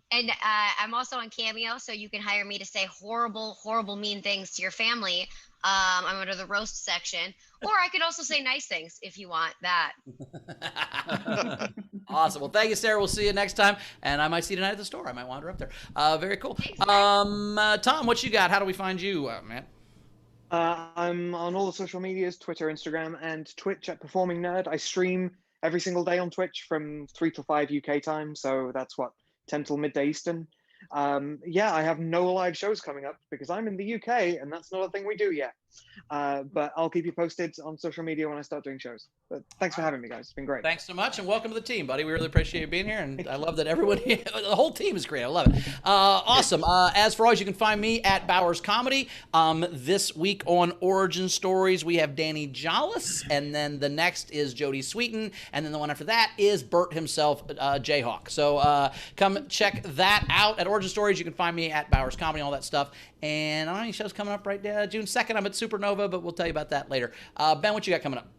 And I'm also on Cameo, so you can hire me to say horrible, horrible, mean things to your family. I'm under the roast section. Or I could also say nice things if you want that. Awesome. Well, thank you, Sarah. We'll see you next time. And I might see you tonight at the store. I might wander up there. Very cool. Thanks, Tom, what you got? How do we find you, man? I'm on all the social medias, Twitter, Instagram, and Twitch at Performing Nerd. I stream every single day on Twitch from 3 till 5 UK time, so that's 10 till midday Eastern. Yeah, I have no live shows coming up because I'm in the UK, and that's not a thing we do yet. But I'll keep you posted on social media when I start doing shows. But thanks for having me, guys. It's been great. Thanks so much, and welcome to the team, buddy. We really appreciate you being here, and I love that everyone here, the whole team is great. I love it. Awesome. As for always, you can find me at Bowers Comedy. This week on Origin Stories, we have Danny Jollis, and then the next is Jodie Sweetin, and then the one after that is Bert himself, Jayhawk. So come check that out at Origin Stories. You can find me at Bowers Comedy, all that stuff. And I don't know any shows coming up right there. June 2nd, I'm at Supernova, but we'll tell you about that later. Ben, what you got coming up?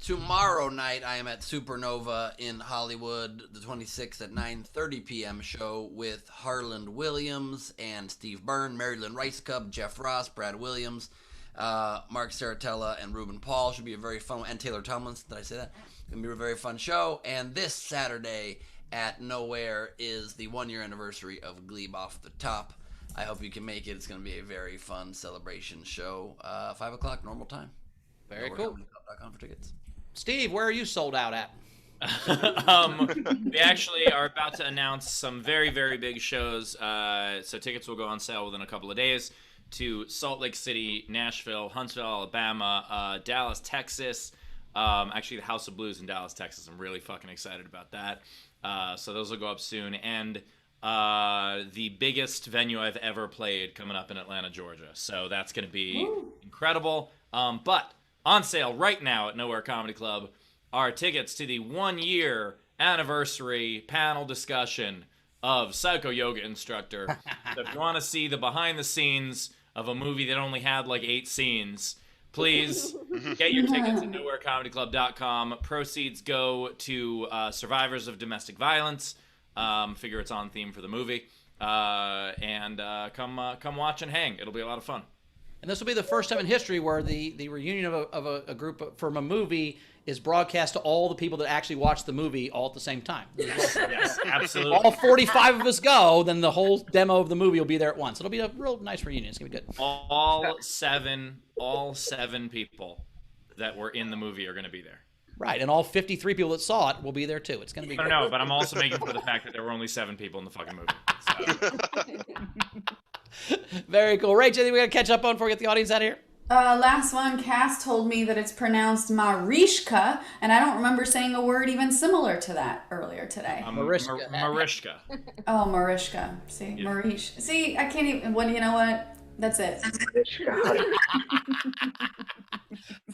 Tomorrow night I am at Supernova in Hollywood, the 26th at 9:30 p.m. show with Harland Williams and Steve Byrne, Mary Lynn Rice Cub, Jeff Ross, Brad Williams, Mark Saratella, and Ruben Paul. Should be a very fun, and Taylor Tomlins. Did I say that? Gonna be a very fun show. And this Saturday at Nowhere is the 1-year anniversary of Glebe Off the Top. I hope you can make it. It's going to be a very fun celebration show. 5 o'clock normal time. Very cool. NowhereComedyClub.com for tickets. Steve, where are you sold out at? We actually are about to announce some very, very big shows. So tickets will go on sale within a couple of days to Salt Lake City, Nashville, Huntsville, Alabama, Dallas, Texas. Actually, the House of Blues in Dallas, Texas. I'm really fucking excited about that. So those will go up soon. And the biggest venue I've ever played coming up in Atlanta, Georgia. So that's going to be incredible. But on sale right now at Nowhere Comedy Club are tickets to the 1-year anniversary panel discussion of Psycho Yoga Instructor. So if you want to see the behind the scenes of a movie that only had like 8 scenes, please get your tickets at nowherecomedyclub.com. Proceeds go to survivors of domestic violence. Figure it's on theme for the movie. And come watch and hang. It'll be a lot of fun. And this will be the first time in history where the reunion of a group from a movie is broadcast to all the people that actually watch the movie all at the same time. Yes, absolutely. All 45 of us go, then the whole demo of the movie will be there at once. It'll be a real nice reunion. It's going to be good. All seven people that were in the movie are going to be there. Right, and all 53 people that saw it will be there too. It's going to be I great. don't know, but I'm also making for the fact that there were only 7 people in the fucking movie. So. Very cool. Rach, anything we got to catch up on before we get the audience out of here? Last one, Cass told me that it's pronounced Marishka, and I don't remember saying a word even similar to that earlier today. Marishka. Marishka. Oh, Marishka. See, Yeah. Marish. See, I can't even. What? You know what? That's it.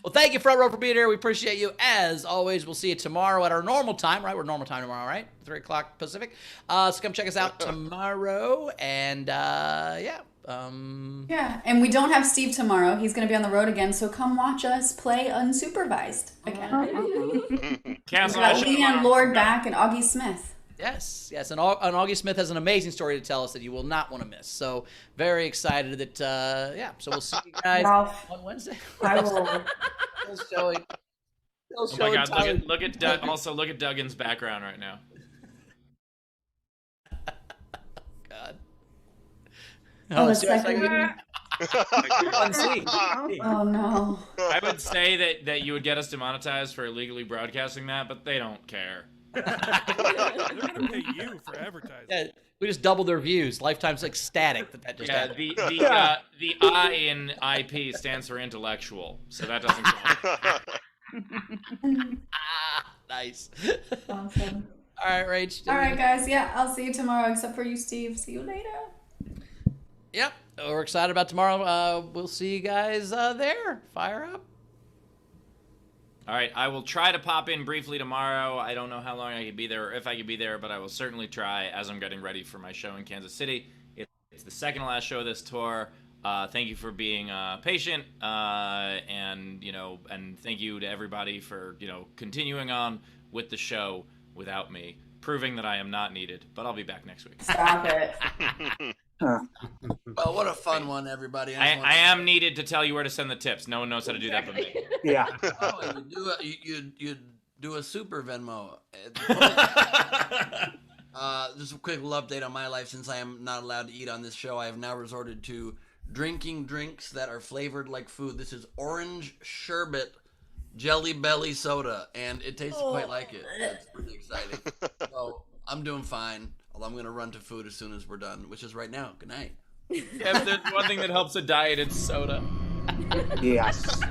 Well, thank you, Front Row, for being here. We appreciate you. As always, we'll see you tomorrow at our normal time, right? We're normal time tomorrow, right? 3 o'clock Pacific. So come check us out tomorrow. And, yeah. Yeah, and we don't have Steve tomorrow. He's going to be on the road again, so come watch us play unsupervised again. Cancel We got that show Leanne tomorrow. Lord back and Augie Smith. Yes, yes. And Augie Smith has an amazing story to tell us that you will not want to miss. So very excited that, yeah. So we'll see you guys Ralph, on Wednesday. I will. Still showing. Oh my God! Look at Doug. Also, look at Duggan's background right now. God. Oh, the seriously? second. Oh no. I would say that you would get us demonetized for illegally broadcasting that, but they don't care. They're gonna pay you for advertising. Yeah, we just doubled their views. Lifetime's ecstatic that just Yeah, happened. the I in IP stands for intellectual, so that doesn't count. Nice. Awesome. All right, Rach. All right, guys. Yeah, I'll see you tomorrow, except for you, Steve. See you later. Yep. We're excited about tomorrow. We'll see you guys there. Fire up. All right, I will try to pop in briefly tomorrow. I don't know how long I could be there or if I could be there, but I will certainly try as I'm getting ready for my show in Kansas City. It's the second to last show of this tour. Thank you for being patient, and thank you to everybody for continuing on with the show without me, proving that I am not needed. But I'll be back next week. Stop it. Well, what a fun one, everybody. I am needed to tell you where to send the tips. No one knows how to do that but me. Yeah. Oh, you do a super Venmo. Just a quick little update on my life. Since I am not allowed to eat on this show, I have now resorted to drinking drinks that are flavored like food. This is orange sherbet Jelly Belly soda, and it tastes quite like it. It's pretty exciting. So I'm doing fine. Although I'm going to run to food as soon as we're done, which is right now. Good night. Yeah, if there's one thing that helps a diet, it's soda. Yes.